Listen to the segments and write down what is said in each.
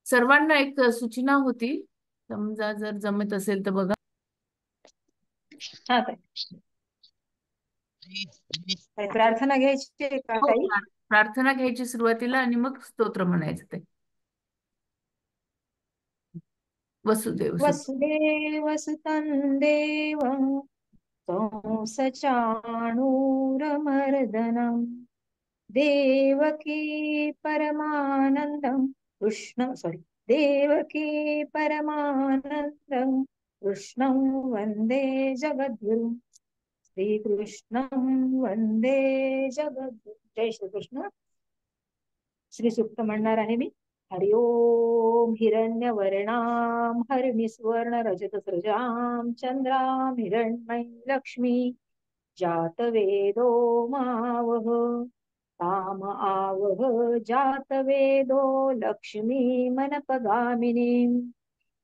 सर्वांना एक सूचना होती. समजा जर जमत असेल तर बघा. हा ताई. काही प्रार्थना घ्यायची आहे का हो, काही? प्रार्थना घ्यायची सुरुवातीला आणि मग स्तोत्र म्हणायचं ते. वसुदेव सुत. वसुदेव सुतं देवं कंसचाणूरमर्दनं देवकी परमानन्दं देवकी परमानन्दं कृष्णं वन्दे जगद्गुरुं श्रीकृष्णं वन्दे जगद्गुरुं. जय श्रीकृष्ण. श्री सूक्त म्हणणार आहे मी. हरि ओम हिरण्यवर्णां हरिनिस्वर्ण रजत सृजां चंद्रां हिरण्मयी लक्ष्मी जातवेदो मावह ताम आवह जातवेदो लक्ष्मी मनपगामिनीं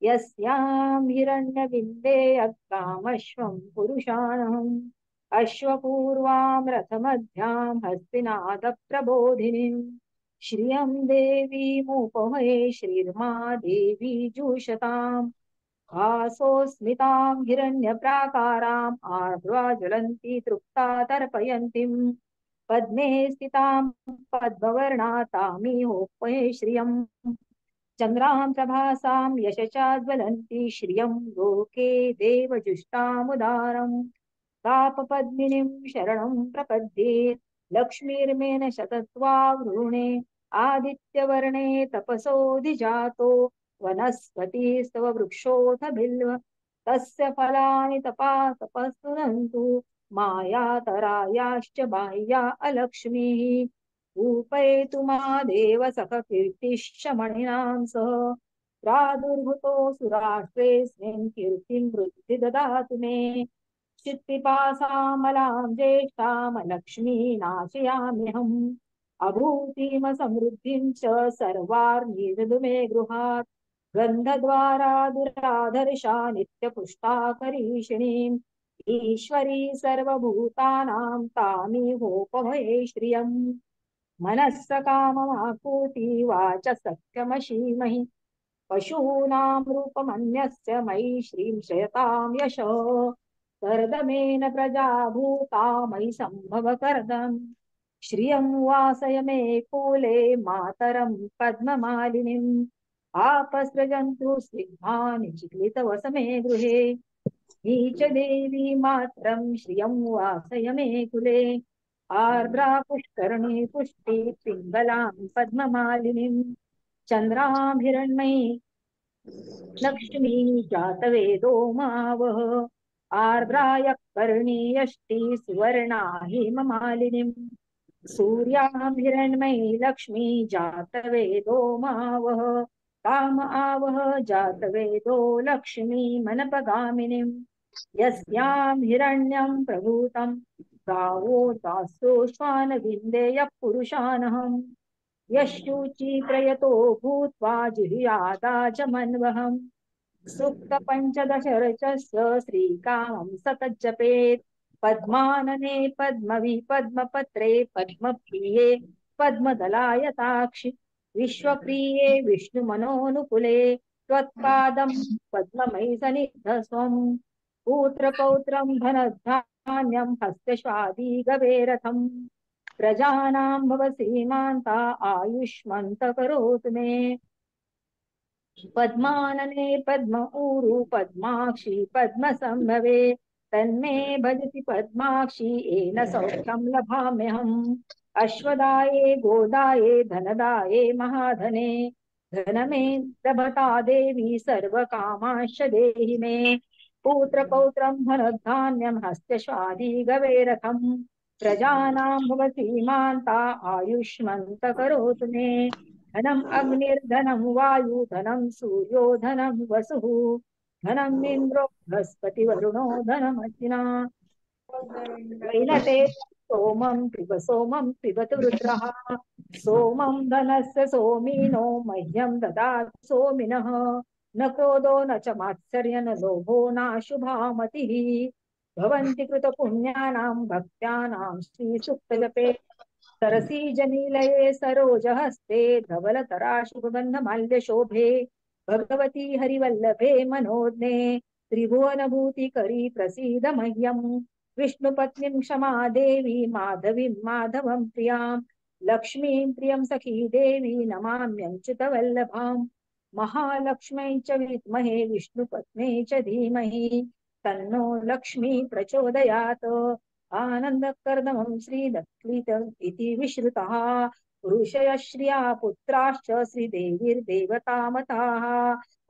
यस्यां हिरण्यबिम्बे अक्कामश्वं पुरुषाणम् अश्वपूर्वां रथमध्यां हस्तिनादप्रबोधिनीं श्रियं देवीमुपमहे श्रीर्मा देवी जुषताम् भासोऽस्मितां हिरण्यप्राकाराम् आर्द्रा ज्वलन्ती तृप्ता तर्पयन्तीं पद्मे स्थितां पद्मवर्णातामिहोपहे श्रियम् चन्द्रां प्रभासां यशसा ज्वलन्ती श्रियं लोके देवजुष्टामुदारम् तापपद्मिनीं शरणं प्रपद्ये लक्ष्मीर्मेन शतत्वावृणे आदित्यवर्णे तपसोऽधिजातो वनस्पतिस्तव वृक्षोऽथ बिल्व तस्य फलानि तपस्तुनन्तु मायातरायाश्च बाह्या अलक्ष्मीः रूपयतु मा देव सखकीर्तिश्च मणिनां सह प्रादुर्भूतोऽसुराष्ट्रेऽस्मिन् कीर्तिं वृद्धि ददातु मे चित्पिपासामलां ज्येष्ठामलक्ष्मी नाशयाम्यहम् अभूतिम समृद्धिं च सर्वार्निदधु मे गृहात् गन्धद्वारा दुराधर्षा नित्यपुष्टा करीषिणीम् ईश्वरी सर्वभूतानां तामिहोपभये श्रियम् मनः काममाकूति वाच सत्यमशीमहि पशूनां रूपमन्यस्य मयि श्रीं शयतां यशः कर्दमेन प्रजा भूता मयि सम्भव कर्दम् श्रियं वासय मे कूले मातरं पद्ममालिनीम् आपसृजन्तु स्निग्धानि चिक्लितवसमे गृहे नीच देवी मातरं श्रियं वासय मे कुले आर्द्रा पुष्करणी पुष्टि पिङ्गलां पद्ममालिनीं चन्द्रां हिरण्मयी लक्ष्मी जातवेदो मावह आर्द्राय कर्णीयष्टि सुवर्णा हेममालिनीं सूर्यां हिरण्मयी लक्ष्मी जातवेदो मावह काम आवह जातवेदो लक्ष्मी मनपगामिनीं यस्यां हिरण्यं प्रभूतं गावो दासो श्वानविन्देयः पुरुषानहम् यशुचि प्रयतो भूत्वा जिह्यादाचमन्वहम् सुप्त पञ्चदशरचस्य श्रीकामं सतज्जपेत् पद्मानने पद्मवि पद्मपत्रे पद्मप्रिये पद्मदलायताक्षि विश्वप्रिये विष्णुमनोनुकुले त्वत्पादं पद्ममयि सन्निधस्त्वम् पुत्रपौत्रं धनधान्यं हस्तश्वादी गवेरथम् प्रजानां भव श्रीमान्ता आयुष्मन्त करोतु मे पद्मानने पद्म ऊरु पद्माक्षी पद्मसंभवे तन्मे भजति पद्माक्षी येन सौख्यं लभाम्यहम् अश्वदाये गोदाये धनदाये महाधने धनमे लभता देवी सर्वकामांश्च देहि मे पुत्रपौत्रं धनधान्यं हस्तश्वादी गवेरथम् प्रजानां भव सीमान्ता आयुष्मन्त करोतु मे धनम् अग्निर्धनं वायु धनं सूर्यो धनं वसुः धनम् इन्द्रो बृहस्पतिवरुणो धनमर्तिना वैनते सोमं पिबतु रुद्रः सोमं धनस्य सोमिनो मह्यं ददातु सोमिनः न क्रोधो न च मात्सर्य न लोभो नाशुभा मतिः भवन्ति कृतपुण्यानां भक्त्यानां श्रीसुक्तजपे सरसी जनिलये सरोजहस्ते धवलतरा शुभगन्धमाल्य शोभे भगवती हरिवल्लभे मनोज्ञे त्रिभुवनभूतिकरी प्रसीद मह्यम् विष्णुपत्नीं क्षमा देवी माधवीं माधवं प्रियां लक्ष्मीं प्रियं सखी देवी नमाम्यच्युतवल्लभाम् महालक्ष्म्यै च विद्महे विष्णुपत्न्यै च धीमहि तन्नो लक्ष्मी प्रचोदयात् आनन्दकर्दमं श्रीदत्लित इति विश्रुतः ऋषयः श्रिया पुत्राश्च श्रीदेवीर्देवतामताः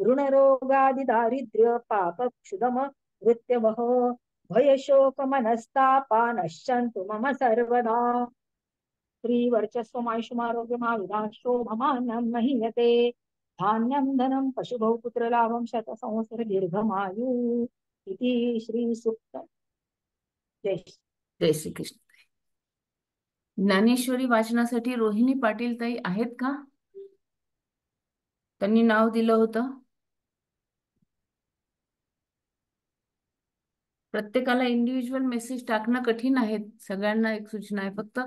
ऋणरोगादिदारिद्र्य पापक्षुदम मृत्यवः भयशोकमनस्तापा नश्यन्तु मम सर्वदा श्रीवर्चस्वमायुष्यमारोग्यमाविदाशोभमानं महीयते धान्यं धनं पशुभौ पुत्रलाभं शतसंवत्सर दीर्घमायु इति श्रीसूक्तम् जय श्री जय श्री कृष्ण. ज्ञानेश्वरी वाचनासाठी रोहिणी पाटील ताई आहेत का? त्यांनी नाव दिलं होतं. प्रत्येकाला इंडिव्हिज्युअल मेसेज टाकणं कठीण आहे. सगळ्यांना एक सूचना आहे फक्त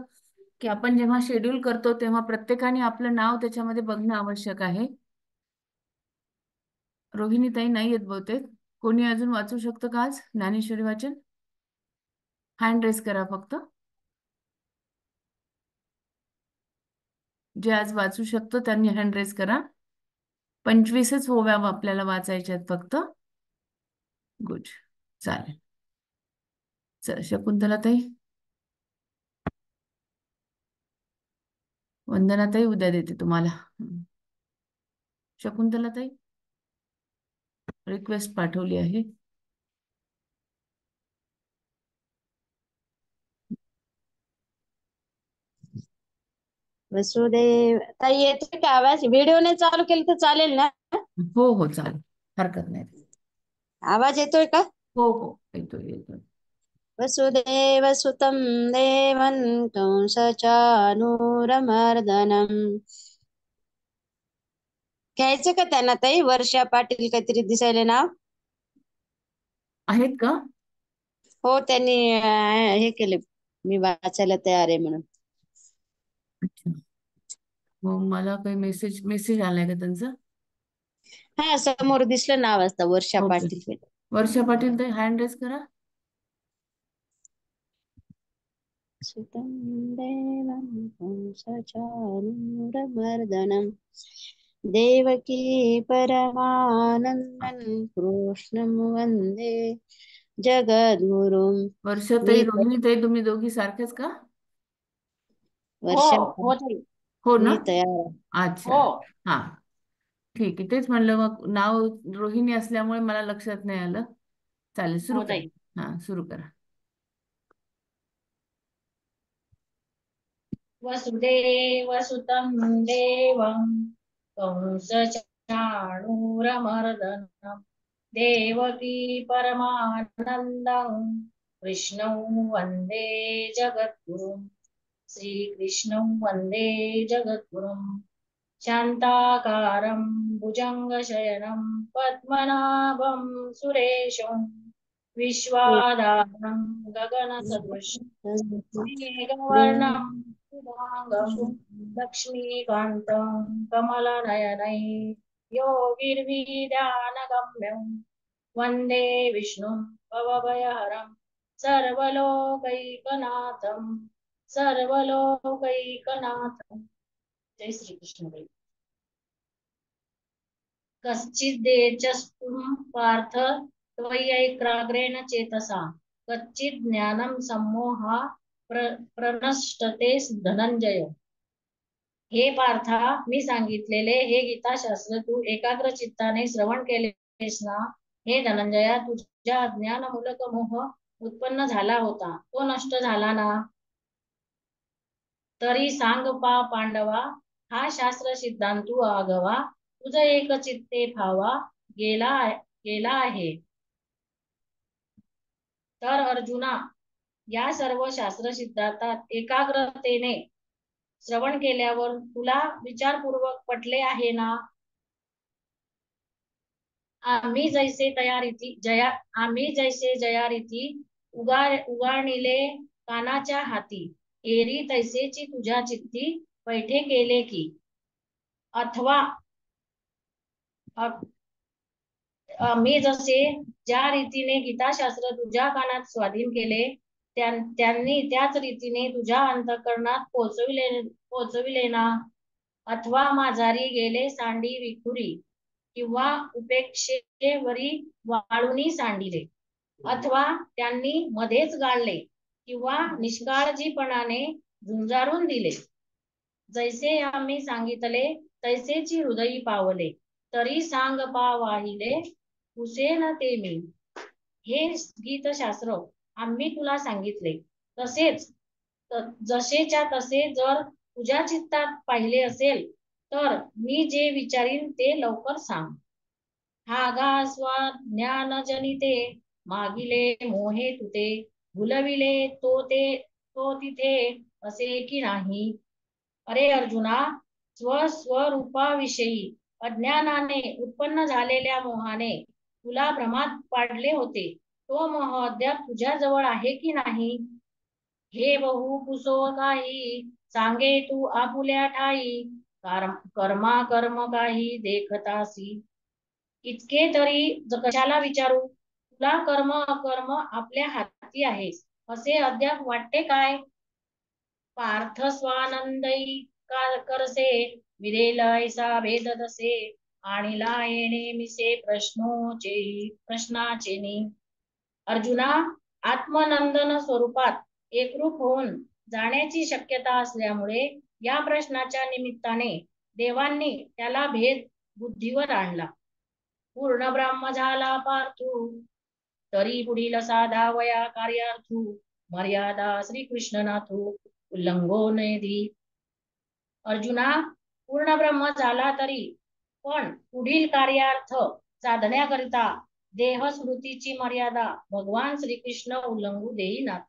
की आपण जेव्हा शेड्यूल करतो तेव्हा प्रत्येकाने आपलं नाव त्याच्यामध्ये बघणं आवश्यक आहे. रोहिणी ताई नाही येत बहुतेक. कोणी अजून वाचू शकतं का आज ज्ञानेश्वरी वाचन? हँड रेस करा फक्त. जे आज वाचू शकतो त्यांनी हँड रेस करा. 25च ओव्या आपल्याला वाचायच्या आहेत फक्त. गुड, चालेल. चल शकुंतला ताई. वंदना ताई उद्या देते तुम्हाला. शकुंतला ताई रिक्वेस्ट पाठवली आहे. वसुदेव ताई येतोय का आवाज? व्हिडिओने चालू केलं तर चालेल ना? हो हो चालेल, हरकत नाही. आवाज येतोय का? हो हो येतोय येतोय. वसुदेव सुतं देवं कंसचानूरमर्दनम्. घ्यायचं का त्यांना ताई? वर्षा पाटील काहीतरी दिसायला नाव. आहेत का? हो त्यांनी हे केले, मी वाचायला तयार आहे म्हणून. अच्छा, मग मला काही मेसेज आलाय का त्यांचा? हा समोर दिसलं नाव असतं वर्षा ओके. पाटील. वर्षा पाटील ताई हँड रेस करा. सुतं देवं कंसचानूरमर्दनम् देवकी परमानन्दं कृष्णं वन्दे जगद्गुरुं. वर्षाताई मी रोहिणी ताई तुम्ही दोघी सारखेच का? वर्षा हो ताई. हो ना? मी तयार आहे. अच्छा, हो हा ठीक आहे. तेच म्हणलं, मग नाव रोहिणी असल्यामुळे मला लक्षात नाही आलं. चालेल, सुरू हो करा. ताई. हा सुरू करा. वसुदेवसुतं देवं कंसचाणूरमर्दनं देवकी परमानन्दं कृष्णं वन्दे जगद्गुरुं. श्रीकृष्णं वन्दे जगद्गुरुं. शान्ताकारं भुजङ्गशयनं पद्मनाभं सुरेशं विश्वाधारं गगनसदृशं मेघवर्णं शुभांगं लक्ष्मीकान्तं कमलनयनै योगिर्विद्यानगम्यं वन्दे विष्णुं भवभयहरं सर्वलोकैकनाथं. जय श्रीकृष्ण. कश्चिदेचस्तुं पार्थ त्वयैकाग्रेण चेतसा कच्चित् ज्ञानं सम्मोहा प्रनष्टते धनंजय. हे पार्था, मी सांगितलेले हे गीताशास्त्र तू एकाग्र चित्ताने श्रवण केलेस ना? हे धनंजया, तुझ्या अज्ञानमूलक मोह उत्पन्न झाला होता, तो नष्ट झाला ना? तरी सांग पांडवा, हा शास्त्र सिद्धांतू आगवा तुझ एक चित्ते भावा गेला गेला आहे. तर अर्जुना, या सर्व शास्त्र सिद्धांतात एकाग्रतेने श्रवण केल्यावर तुला विचारपूर्वक पटले आहे ना? आम्ही जैसे जयारीती उगाणिले कानाच्या हाती, एरी तैसेची तुझ्या चित्ती पैठे केले की. अथवा मी जसे ज्या रीतीने गीताशास्त्र तुझ्या कानात स्वाधीन केले त्यांनी त्याच रीतीने तुझ्या अंतःकरणात पोचविले ना. अथवा माझारी गेले सांडी विखुरी किंवा उपेक्षेवरी वाळूनी सांडिले. अथवा त्यांनी मध्येच गाळले किंवा निष्काळजीपणाने झुंजारून दिले. जैसे आम्ही सांगितले तैसेची हृदयी पावले तरी सांग पा वाहिले हुसेन ते मी. हे गीतशास्त्र आम्ही तुला सांगितले तसेच जसेच्या तसे जर तुझ्या चित्तात पाहिले असेल तर मी जे विचारीन ते लवकर सांग. हा गा ज्ञान जनिते मागिले मोहे तुते भुलविले तो तिथे असे की नाही. अरे अर्जुना, स्वरूपाविषयी अज्ञानाने उत्पन्न झालेल्या मोहाने तुला भ्रमात पाडले होते. तो मोह अद्याप तुझ्या जवळ आहे की नाही. हे बहु पुसो काही सांगे तू आपुल्या ठाई कर्मा कर्म काही देखतासी. इतके तरी कशाला विचारू. तुला कर्म अकर्म आपल्या हाती आहे असे अद्याप वाटते काय. पार्थ स्वानंदई करसे विरेल ऐसा भेद तसे आणिला येणे मिसे प्रश्नाचे. अर्जुना, आत्मनंदन स्वरूपात एकरूप होऊन जाण्याची शक्यता असल्यामुळे या प्रश्नाच्या निमित्ताने देवांनी त्याला भेद बुद्धीवर आणला. पूर्ण ब्रह्म झाला पार्थू तरी पुढील साधावया कार्यार्थू मर्यादा श्रीकृष्ण नाथू उल्लंघो नयधी. अर्जुना, पूर्ण ब्रह्म झाला तरी पण पुढील कार्यार्थ साधण्याकरिता देह स्मृतीची मर्यादा भगवान श्रीकृष्ण उल्लंघू देईनात.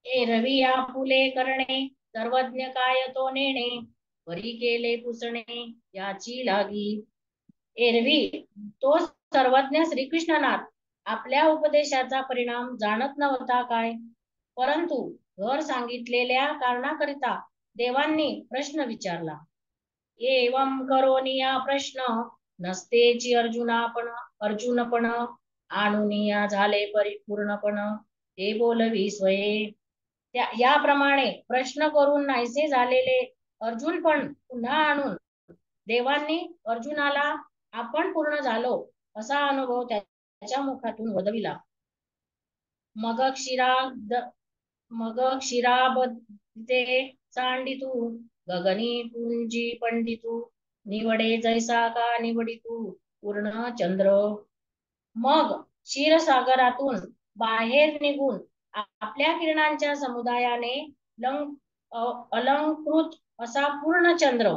एरवी आपुले करणे सर्वज्ञ काय तो नेणे परी केले पुसणे याची लागी. एरवी तो सर्वज्ञ श्रीकृष्णनाथ आपल्या उपदेशाचा परिणाम जाणत नव्हता काय. परंतु वर सांगितलेल्या कारणाकरिता देवांनी प्रश्न विचारला. एवं करोनिया प्रश्न नसतेची अर्जुनपण आणुनिया झाले परिपूर्णपण ते बोलवी स्वये. याप्रमाणे प्रश्न करून नाहीसे झालेले अर्जुन पण पुन्हा आणून देवांनी अर्जुनाला आपण पूर्ण झालो असा अनुभव त्याच्या मुखातून वदविला. मग क्षीराबद्धे सांडितू गगनी पुंजी पंडितू निवडे जैसा का निवडितू पूर्ण चंद्र. मग क्षीरसागरातून बाहेर निघून आपल्या किरणांच्या समुदायाने अलंकृत असा पूर्ण चंद्र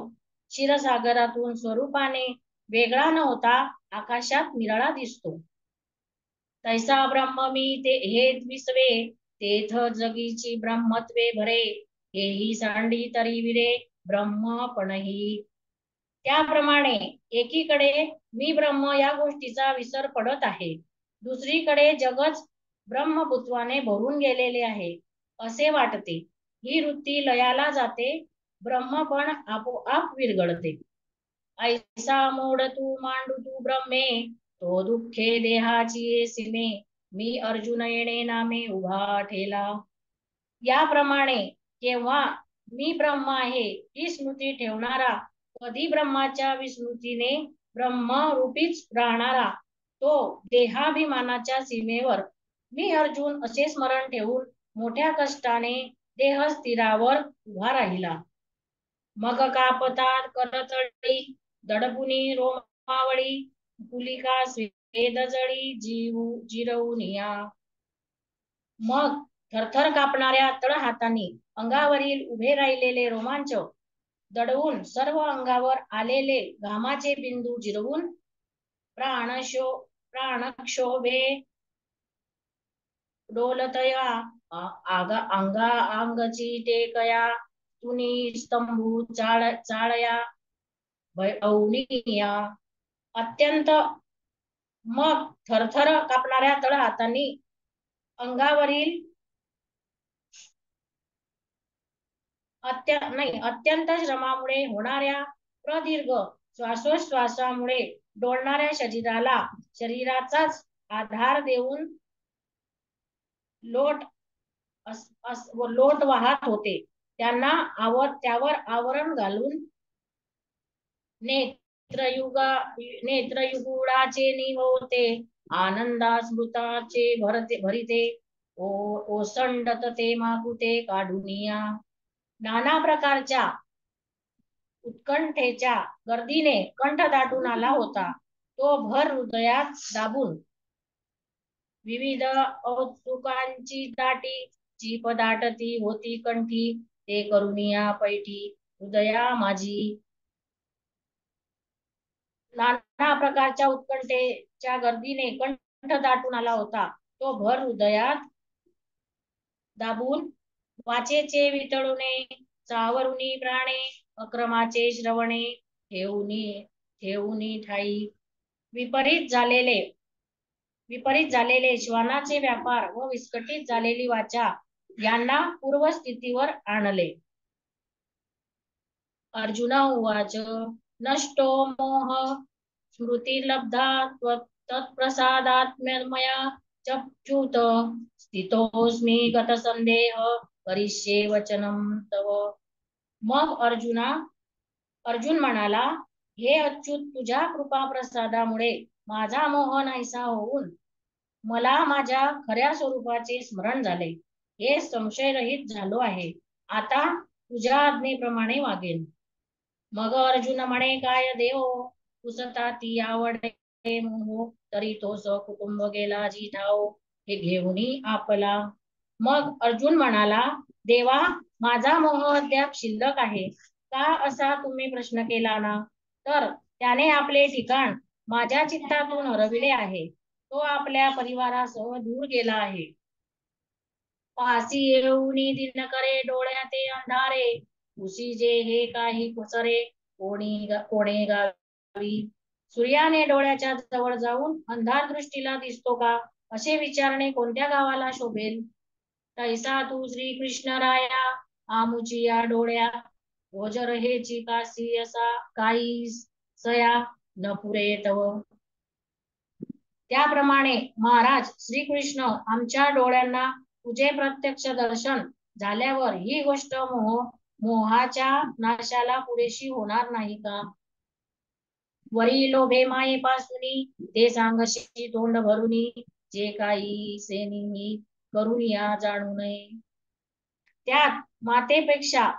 क्षीरसागरातून स्वरूपाने वेगळा न होता आकाशात निराळा दिसतो. तैसा ब्रह्म मी ते हे विसवे तेथ जगीची ब्रह्मत्वे भरे हेही सांडी तरी विरे ब्रह्मपणही. त्याप्रमाणे एकीकडे मी ब्रह्म या गोष्टीचा विसर पडत आहे, दुसरीकडे जगच ब्रह्मभूत्वाने भरून गेलेले आहे असे वाटते. ही वृत्ती लयाला जाते, ब्रह्म पण आपोआप विरघळते. ऐसा मोड तू मांडू तू ब्रह्मे तो दुःखे देहाची सीमे मी अर्जुन येणे नामे उभा ठेला. याप्रमाणे केव्हा मी ब्रह्म आहे ही स्मृती ठेवणारा, कधी ब्रह्माच्या विस्मृतीने ब्रह्मरूपीच राहणारा, तो देहाभिमानाच्या सीमेवर मी अर्जुन असे स्मरण ठेवून मोठ्या कष्टाने देह स्थिरावर उभा राहिला. मग कापतात करतळी दडपुनी रोमावळी पुलिका स्वेद जळी जिरवूनिया. मग थरथर कापणाऱ्या तळ हातांनी अंगावरील उभे राहिलेले रोमांच दडवून सर्व अंगावर आलेले घामाचे बिंदू जिरवून प्राणक्षोभे डोलतया अंगाची टेकया तुनी स्तंभू चाळया भयवनिया. अत्यंत मग थरथर कापणाऱ्या तळ हातांनी अंगावरील अत्यंत श्रमामुळे होणाऱ्या प्रदीर्घ श्वासोश्वासामुळे डोलणाऱ्या शरीराचाच आधार देऊन लोट वाहत होते. त्यावर आवरण घालून नेत्रयुगुळाचे निवते आनंदास्मृताचे भरिते ओसंडत ते माकुते काढुनिया. नाना प्रकारच्या उत्कंठेच्या गर्दीने कंठ दाटून आला होता. तो भर हृदयात दाबून विविध औत्सुकांची दाटी जी पदाटती होती कंठी ते करुनिया पैठी हृदया माझी. नाना प्रकारच्या उत्कंठेच्या गर्दीने कंठ दाटून आला होता. तो भर हृदयात दाबून वाचेचे वितळुने चावरुनी प्राणे अक्रमाचे श्रवणे ठेवुनी ठाई. विपरीत झालेले श्वानाचे व्यापार व विस्कटीत झालेली वाचा यांना पूर्वस्थितीवर आणले. अर्जुन उवाच नष्टो मोह स्मृतिर्लब्धा तत्प्रसादात्म्यमया चक्षुत स्थितोऽस्मि गतसंदेह करिष्ये वचनं तव. मग अर्जुन म्हणाला, हे अच्युत, तुझ्या कृपा प्रसादामुळे माझा मोह नाहीसा होऊन मला माझ्या खऱ्या स्वरूपाचे स्मरण झाले. हे संशयरहित झालो आहे. आता तुझ्या आज्ञेप्रमाणे वागेन. मग अर्जुन म्हणे, काय देव पुसता ती आवडे मोह तरी तो कुटुंब गेला जिठाव हे घेऊनी आपला. मग अर्जुन म्हणाला, देवा, माझा मोह अद्याप शिल्लक आहे का असा तुम्ही प्रश्न केला ना, तर त्याने आपले ठिकाण माझ्या चित्तातून हरविले आहे. तो आपल्या परिवारासह दूर गेला आहे. पासी येऊनी दिनकरे डोळ्याते अंधारे उशिजे हे काही कुसरे कोणे गावी. सूर्याने डोळ्याच्या जवळ जाऊन अंधार दृष्टीला दिसतो का असे विचारणे कोणत्या गावाला शोभेल. तैसा तू श्री कृष्ण राया आमुची या डोळ्या ओजर हेची कासी असा काही सया न पुरे तव. त्याप्रमाणे महाराज श्रीकृष्ण आमच्या डोळ्यांना तुझे प्रत्यक्ष दर्शन झाल्यावर ही गोष्ट मोहाच्या नाशाला पुरेशी होणार नाही का. वरी लोभे मायेपासूनी ते सांगशी तोंड भरुनी जे काही सेनी करुनिया जाणू नये. त्यात मातेपेक्षा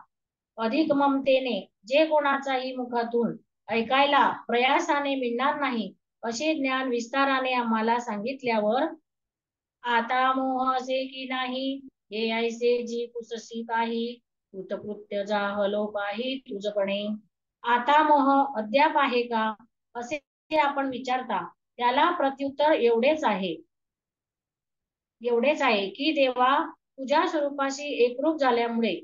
अधिक ममतेने जे कोणाचाही मुखातून ऐकायला प्रयासाने मिळणार नाही असे ज्ञान विस्ताराने आम्हाला सांगितल्यावर आता मोह असे की नाही हे ऐसे जी कुससी काही कृतकृत्य जाहलो पाही तुझपणे. आता मोह अद्याप आहे का असे आपण विचारता त्याला प्रत्युत्तर एवढेच आहे की देवा, तुझ्या स्वरूपाशी एकरूप झाल्यामुळे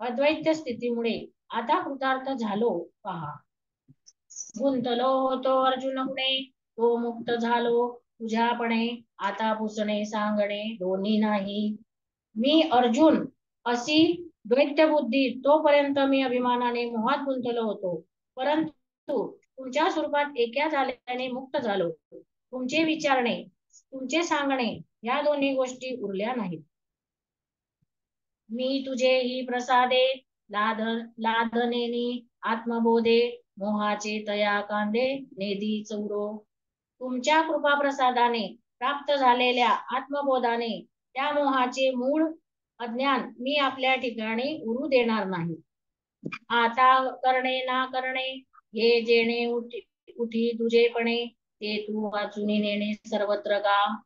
अद्वैत स्थितीमुळे आता कृतार्थ झालो पहा. गुंतलो होतो अर्जुन गुणे तो मुक्त झालो तुझ्यापणे आता पुसणे सांगणे दोन्ही नाही. मी अर्जुन अशी द्वैत बुद्धी तोपर्यंत मी अभिमानाने मोहात गुंतलो होतो, परंतु तुमच्या स्वरूपात एका झाल्याने मुक्त झालो. तुमचे विचारणे तुमचे सांगणे या दोन्ही गोष्टी उरल्या नाहीत. मी तुझे ही प्रसादे लादनेनी आत्मबोधे मोहाचे तया कांदे नेदी चौरो. तुमच्या कृपा प्रसादाने प्राप्त झालेल्या आत्मबोधाने त्या मोहाचे मूळ अज्ञान मी आपल्या ठिकाणी उरू देणार नाही. आता करणे ना करणे हे जेणे उठी तुझेपणे ते तू वाचून नेणे सर्वत्र का.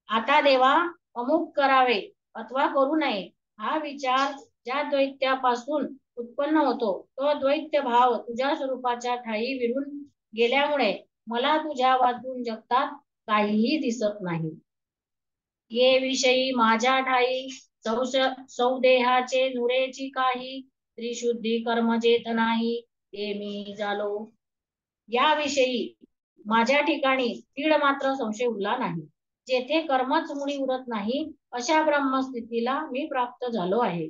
आता देवा, अमुक करावे अथवा करू नये हा विचार ज्या द्वैत्यापासून उत्पन्न होतो तो द्वैत भाव तुझ्या स्वरूपाच्या ठाई विरून गेल्यामुळे मला तुझ्या वाचून जगतात काहीही दिसत नाही. ये विषयी माझ्या ठाई सौदेहाचे नुरेची काही त्रिशुद्धी कर्म जेत नाही ते मी झालो. याविषयी माझ्या ठिकाणी तीळ मात्र संशय उरला नाही. जेथे कर्मच मुळी उरत नाही अशा ब्रह्मस्थितीला मी प्राप्त झालो आहे.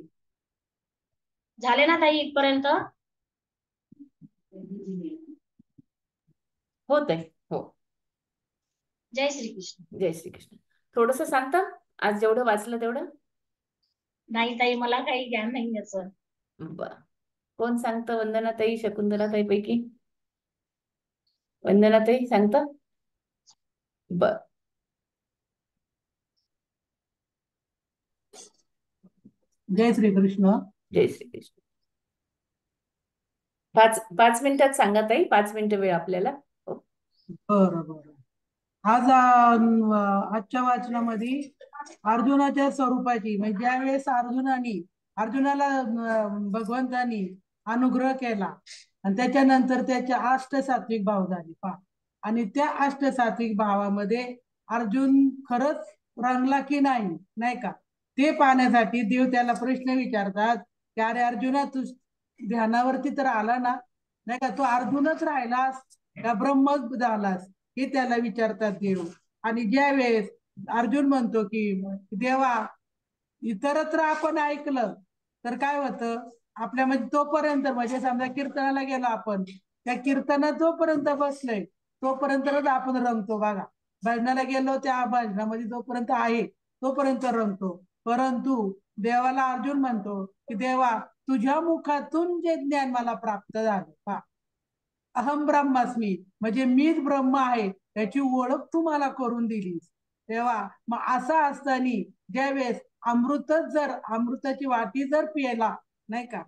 झाले ना ताई इथपर्यंत? होत आहे. हो. जय श्रीकृष्ण. जय श्रीकृष्ण. थोडस सांगता आज जेवढं वाचलं तेवढं? नाही ताई, मला काही ज्ञान नाही याचं. बर. कोण सांगतं? वंदनाताई, शकुंतलाताई पैकी वंदनाताई सांगता? बर. जय श्रीकृष्ण. जय श्रीकृष्ण. 5 मिनिटात सांगा ताई, 5 मिनिटं वेळ आपल्याला. हो. बरं बरं. आजच्या वाचनामध्ये अर्जुनाच्या स्वरूपाची, म्हणजे ज्यावेळेस अर्जुनाला भगवंतानी अनुग्रह केला आणि त्याच्यानंतर त्याचे अष्टसात्विक भाव झाले पहा. आणि त्या अष्टसात्विक भावामध्ये अर्जुन खरंच रंगला की नाही, नाही का, ते पाहण्यासाठी देव त्याला प्रश्न विचारतात की अरे अर्जुना, तू ध्यानावरती तर आला ना, नाही का, तू अर्जुनच राहिलास का ब्रह्मच झालास, हे त्याला विचारतात देव. आणि ज्या वेळेस अर्जुन म्हणतो की देवा, इतरत्र आपण ऐकलं तर काय होतं आपल्यामध्ये, तोपर्यंत म्हणजे समजा कीर्तनाला गेलो आपण, त्या कीर्तनात जोपर्यंत बसलोय तोपर्यंतच आपण रंगतो बघा. भजनाला गेलो त्या भजनामध्ये जोपर्यंत आहे तोपर्यंत रंगतो. परंतु देवाला अर्जुन म्हणतो की देवा, तुझ्या मुखातून जे ज्ञान मला प्राप्त झालं पहा, अहम ब्रह्मास्मी, म्हणजे मीच ब्रह्म आहे याची ओळख तू मला करून दिलीस. तेव्हा मग असं असताना ज्यावेळेस अमृताची वाटी जर पियला, नाही का,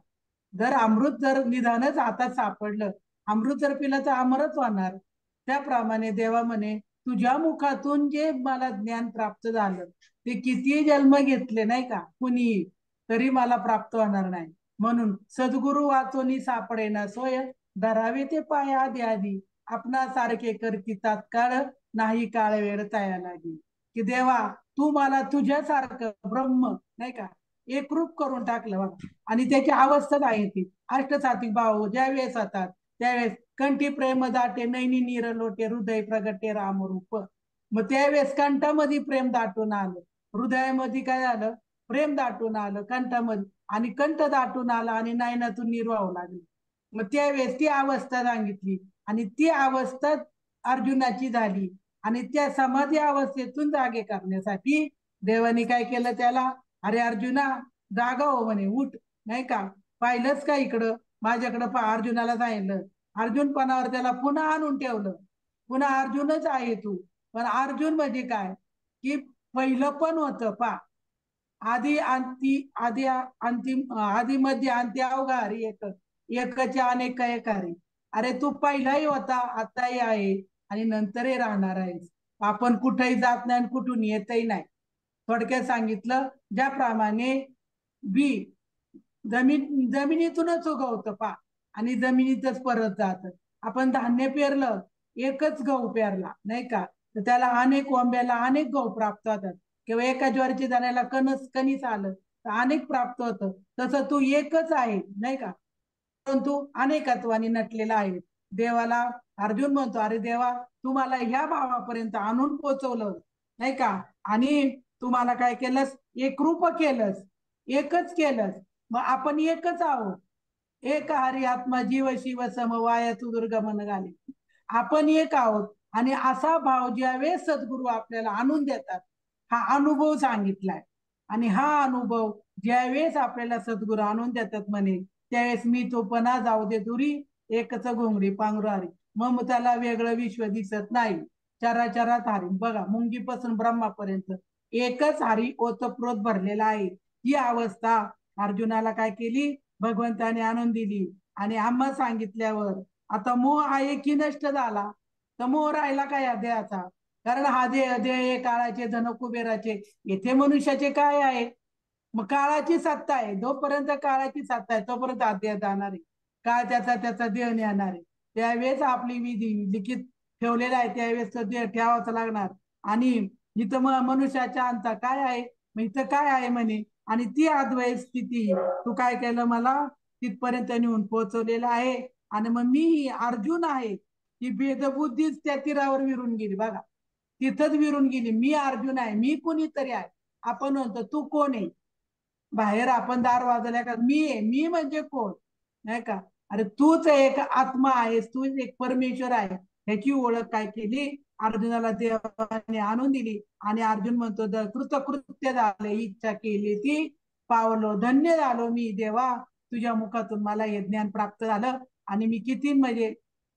जर अमृत जर निधानच हातात सापडलं, अमृत जर पिलं तर अमरच होणार. त्याप्रमाणे देवा म्हणे, तुझ्या मुखातून जे मला ज्ञान प्राप्त झालं ते किती जन्म घेतले, नाही का, कुणी, तरी मला प्राप्त होणार नाही. म्हणून सद्गुरु वाचोनी सापडेना सोय, धरावे ते पाय आधी आधी, आपणा सारखे करती तात्काळ, नाही काळ वेळ तया लागी. की देवा, तू मला तुझ्यासारखं ब्रह्म, नाही का, एकरूप करून टाकलं बघा. आणि त्याची अवस्थाच आहे ती अष्टसात्विक भाव ज्या वेळेस येतात त्यावेळेस कंठी प्रेम दाटे, नैनी नीर लोटे, हृदय प्रगटे रामरूप. मग त्यावेळेस कंठामध्ये प्रेम दाटून आलं, हृदयामध्ये काय झालं, प्रेम दाटून आलं कंठामध्ये, आणि कंठ दाटून आला आणि नयनातून नीर वाहू लागली. मग त्यावेळेस ती अवस्था सांगितली आणि ती अवस्था अर्जुनाची झाली. आणि त्या समाधी अवस्थेतून जागे करण्यासाठी देवाने काय केलं त्याला, अरे अर्जुना, जागा हो म्हणे, उठ, नाही का, पाहिलंच का इकडं माझ्याकडं पहा. अर्जुनाला सांगितलं, अर्जुनपणावर त्याला पुन्हा आणून ठेवलं. पुन्हा अर्जुनच आहे तू. पण अर्जुन म्हणजे काय की पहिलं पण होतं पा, आधी अंती, आधी अंतिम, आधी मध्ये अंत्य अवघारी एक, एकच्या अनेक एकारी. अरे तू पहिलाही होता, आताही आहे आणि नंतरही राहणार आहेस. आपण कुठेही जात नाही आणि कुठून येतही नाही. थोडक्यात सांगितलं, ज्याप्रमाणे बी जमिनीतूनच उगवतं पा, आणि जमिनीतच परत जात. आपण धान्य पेरलं, एकच गहू पेरला, नाही का, तर त्याला अनेक वंब्याला अनेक गहू प्राप्त होतात. किंवा एका ज्वारीच्या दाण्याला कणीस आलं तर अनेक प्राप्त होतं. तसं तू एकच आहे, नाही का, परंतु अनेकत्वाने नटलेला आहे. देवाला अर्जुन म्हणतो, अरे देवा, तू मला ह्या भावापर्यंत आणून पोचवलं, नाही का, आणि तुम्हाला काय केलंस, एकरूप केलंस, एकच केलंस. मग आपण एकच आहोत. एक हरी आत्मा जीव शिव समवाय तू दुर्गमन घाले. आपण एक आहोत. आणि असा भाव ज्यावेळेस सद्गुरू आपल्याला आणून देतात, हा अनुभव सांगितलाय. आणि हा अनुभव ज्यावेळेस आपल्याला सद्गुरू आणून देतात म्हणे, त्यावेळेस मी तो पणा जाऊ दे दुरी, एकच घोंगडी पांघरुहारी. मग त्याला वेगळं विश्व दिसत नाही. चराचरात हारी बघा, मुंगीपासून ब्रह्मापर्यंत एकच हारी ओतप्रोत भरलेला आहे. ही अवस्था अर्जुनाला काय केली, भगवंताने आणून दिली. आणि आम्हा सांगितल्यावर आता मोह आहे की नष्ट झाला, तर मोह राहिला का या देहाचा. कारण हा देह काळाचे, धन कुबेराचे, येथे मनुष्याचे काय आहे, मग काळाची सत्ता आहे. जोपर्यंत काळाची सत्ता आहे तोपर्यंत अध्याय जाणार आहे. काळ त्याचा देह नेणार आहे. त्यावेळेस आपली विधी लिखित ठेवलेला आहे, त्यावेळेस तो देह ठेवावाच लागणार. आणि इथं मनुष्याच्या अंता काय आहे, मग इथं काय आहे म्हणे. आणि ती अद्वैत स्थिती तू काय केलं, मला तिथपर्यंत नेऊन पोहोचवलेलं आहे. आणि मग मी अर्जुन आहे, ही भेदबुद्धीच त्या तीरावर विरून गेली बघा, तिथंच विरून गेली. मी अर्जुन आहे, मी कोणीतरी आहे. आपण म्हणतो तू कोण आहे, बाहेर आपण दार वाजवल्या का मी आहे, मी म्हणजे कोण, नाही का? अरे तूच एक आत्मा आहेस, तूच एक परमेश्वर आहे, ह्याची ओळख काय केली अर्जुनाला देवाने आणून दिली. आणि अर्जुन म्हणतो कृतकृत्य झालं, इच्छा केली ती पावलो, धन्य झालो मी देवा, तुझ्या मुखातून मला हे ज्ञान प्राप्त झालं. आणि मी किती म्हणजे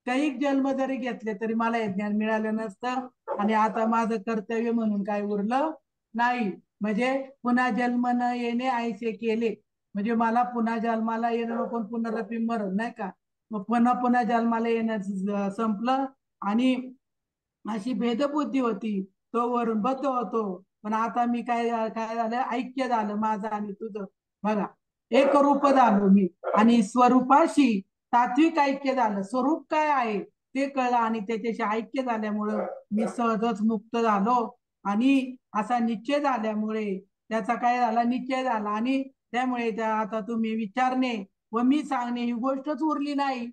कैक जन्म जरी घेतले तरी मला हे ज्ञान मिळालं नसतं. आणि आता माझं कर्तव्य म्हणून काय उरलं नाही. म्हणजे पुन्हा जन्म न येणे ऐसे केले, म्हणजे मला पुन्हा जन्माला येणं नको, पुनरपी मरण, नाही का? मग पुन्हा पुन्हा जन्माला येणं संपलं. आणि अशी भेदबुद्धी होती, तो वरून बद्ध होतो. पण आता मी काय काय झालं, ऐक्य झालं माझं आणि तुझं. बघा, एक रूप झालो मी, आणि स्वरूपाशी तात्विक ऐक्य झालं. स्वरूप काय आहे ते कळलं, आणि त्याच्याशी ऐक्य झाल्यामुळं मी सहजच मुक्त झालो. आणि असा निश्चय झाल्यामुळे त्याचा काय झाला, निश्चय झाला. आणि त्यामुळे आता तुम्ही विचारणे व मी सांगणे ही गोष्टच उरली नाही.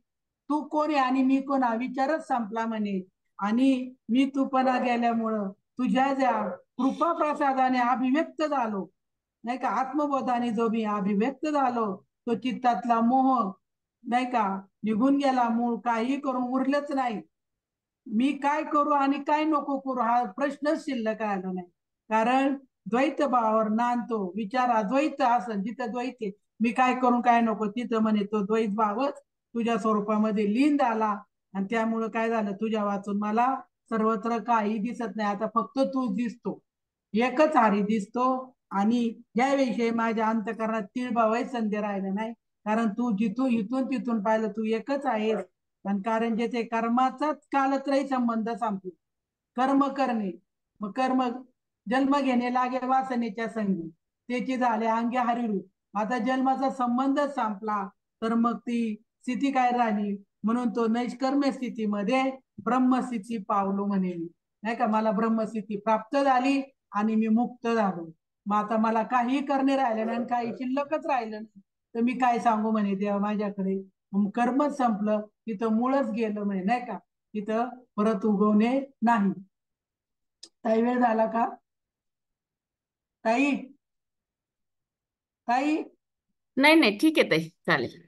तू कोण आहे आणि मी कोण, हा विचारच संपला म्हणे. आणि मी तूपणा गेल्यामुळं तुझ्या ज्या कृपा प्रसादाने अभिव्यक्त झालो, नाही का? आत्मबोधाने जो मी अभिव्यक्त झालो, तो चित्तातला मोह, नाही का, निघून गेला. मूळ काही करून उरलंच नाही. मी काय करू आणि काय नको करू हा प्रश्नच शिल्लक राहिला नाही. कारण द्वैत भावावर नांदतो विचार, अद्वैत असन जिथं द्वैत आहे, मी काय करू काय नको तिथं म्हणे तो द्वैत भावच तुझ्या स्वरूपामध्ये लीन झाला. आणि त्यामुळं काय झालं, तुझ्या वाचून मला सर्वत्र काही दिसत नाही, आता फक्त तू दिसतो, एकच हरी दिसतो. आणि याविषयी माझ्या अंतकरणात तिळभावही संधी राहिला नाही. कारण तू जिथून इथून तिथून पाहिलं तू एकच आहेस. पण कारण ज्याचे कर्माचाच कालत्रही संबंध संपला, कर्म करणे, मग कर्म जन्म घेणे लागे वासनेच्या संगी, त्याची झाले अंगे हरिरूप. आता जन्माचा संबंध संपला तर मग ती स्थिती काय राहिली, म्हणून तो नैष्कर्म्य स्थितीमध्ये ब्रह्मस्थिती पावलो म्हणे. नाही का, मला ब्रह्मस्थिती प्राप्त झाली आणि मी मुक्त झालो. मग आता मला काही करणे राहिले नाही, काही शिल्लकच राहिलं नाही, तर मी काय सांगू म्हणे देवा माझ्याकडे. मग कर्मच संपलं, तिथं मूळच गेलं म्हणे, नाही का? तिथं परत उगवणे नाही. ताई वेळ झाला का? ताई, ताई, नाही नाही, ठीक आहे ताई, चालेल.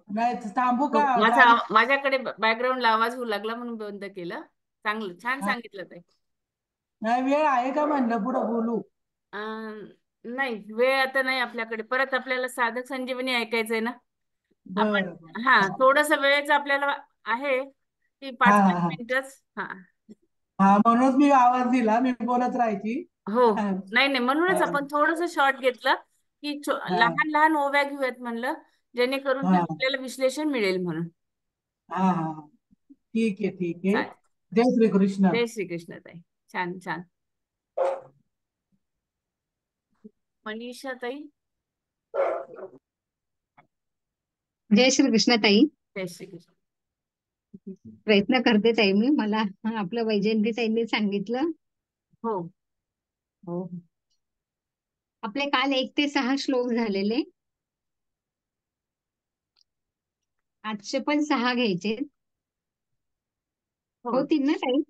नाही थांबू हो, का? चालेल. माझ्याकडे बॅकग्राऊंडला आवाज होऊ लागला म्हणून बंद केलं. चांगलं, छान हा, सांगितलं ताई. नाही वेळ आहे का म्हणलं पुढं बोलू? नाही, वेळ आता नाही आपल्याकडे. परत आपल्याला साधक संजीवनी ऐकायचंय ना आपण. बर बर. हा, थोडस वेळेचं आपल्याला आहे की हा 5-5 हा हा मिनिटच. हा, हा, म्हणूनच मी आवाज दिला, मी बोलत राहायची. हो, हा नाही नाही, म्हणूनच हा आपण थोडस शॉर्ट घेतलं की हा लहान लहान ओव्या घेऊयात म्हणलं, जेणेकरून ते हा आपल्याला विश्लेषण मिळेल म्हणून. हा हा. ठीक आहे, ठीक आहे. चालेल. जय श्री कृष्ण. जय श्रीकृष्ण ताई. छान छान. मनीषा ताई. जय श्री कृष्ण ताई. जय श्रीकृष्ण. प्रयत्न करते ताई मी. मला आपलं वैजयंती ताईंनी सांगितलं. हो हो. आपले काल 1 ते 6 श्लोक झालेले. आजचे पण 6 घ्यायचे. हो होतील ना ताई?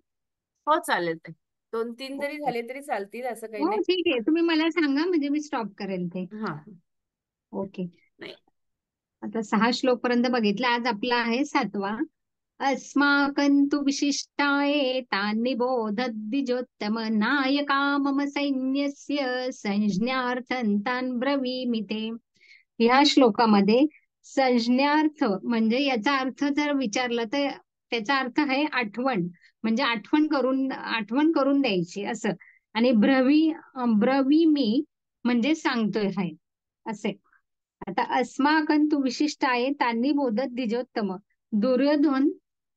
हो, चालेल ताई. 2-3 जरी झाले तरी चालतील, असं काही हो नाही. ठीक आहे. तुम्ही मला सांगा म्हणजे मी स्टॉप करेल ते. हा, ओके. नाही. आता 6 श्लोक पर्यंत बघितलं. आज आपला आहे 7वा. अस्माकं तु विशिष्टाये तान् निबोधद्विजोत्तम नायका मम सैन्यस्य संज्ञार्थं तान् ब्रवीमि ते. ह्या श्लोकामध्ये संज्ञार्थ म्हणजे याचा अर्थ जर विचारला तर त्याचा अर्थ आहे आठवण, म्हणजे आठवण करून द्यायची असं. आणि ब्रवीमि म्हणजे सांगतोय आहे असे. आता अस्माकं तु विशिष्टाये तान्ही बोधत द्विजोत्तम. दुर्योधन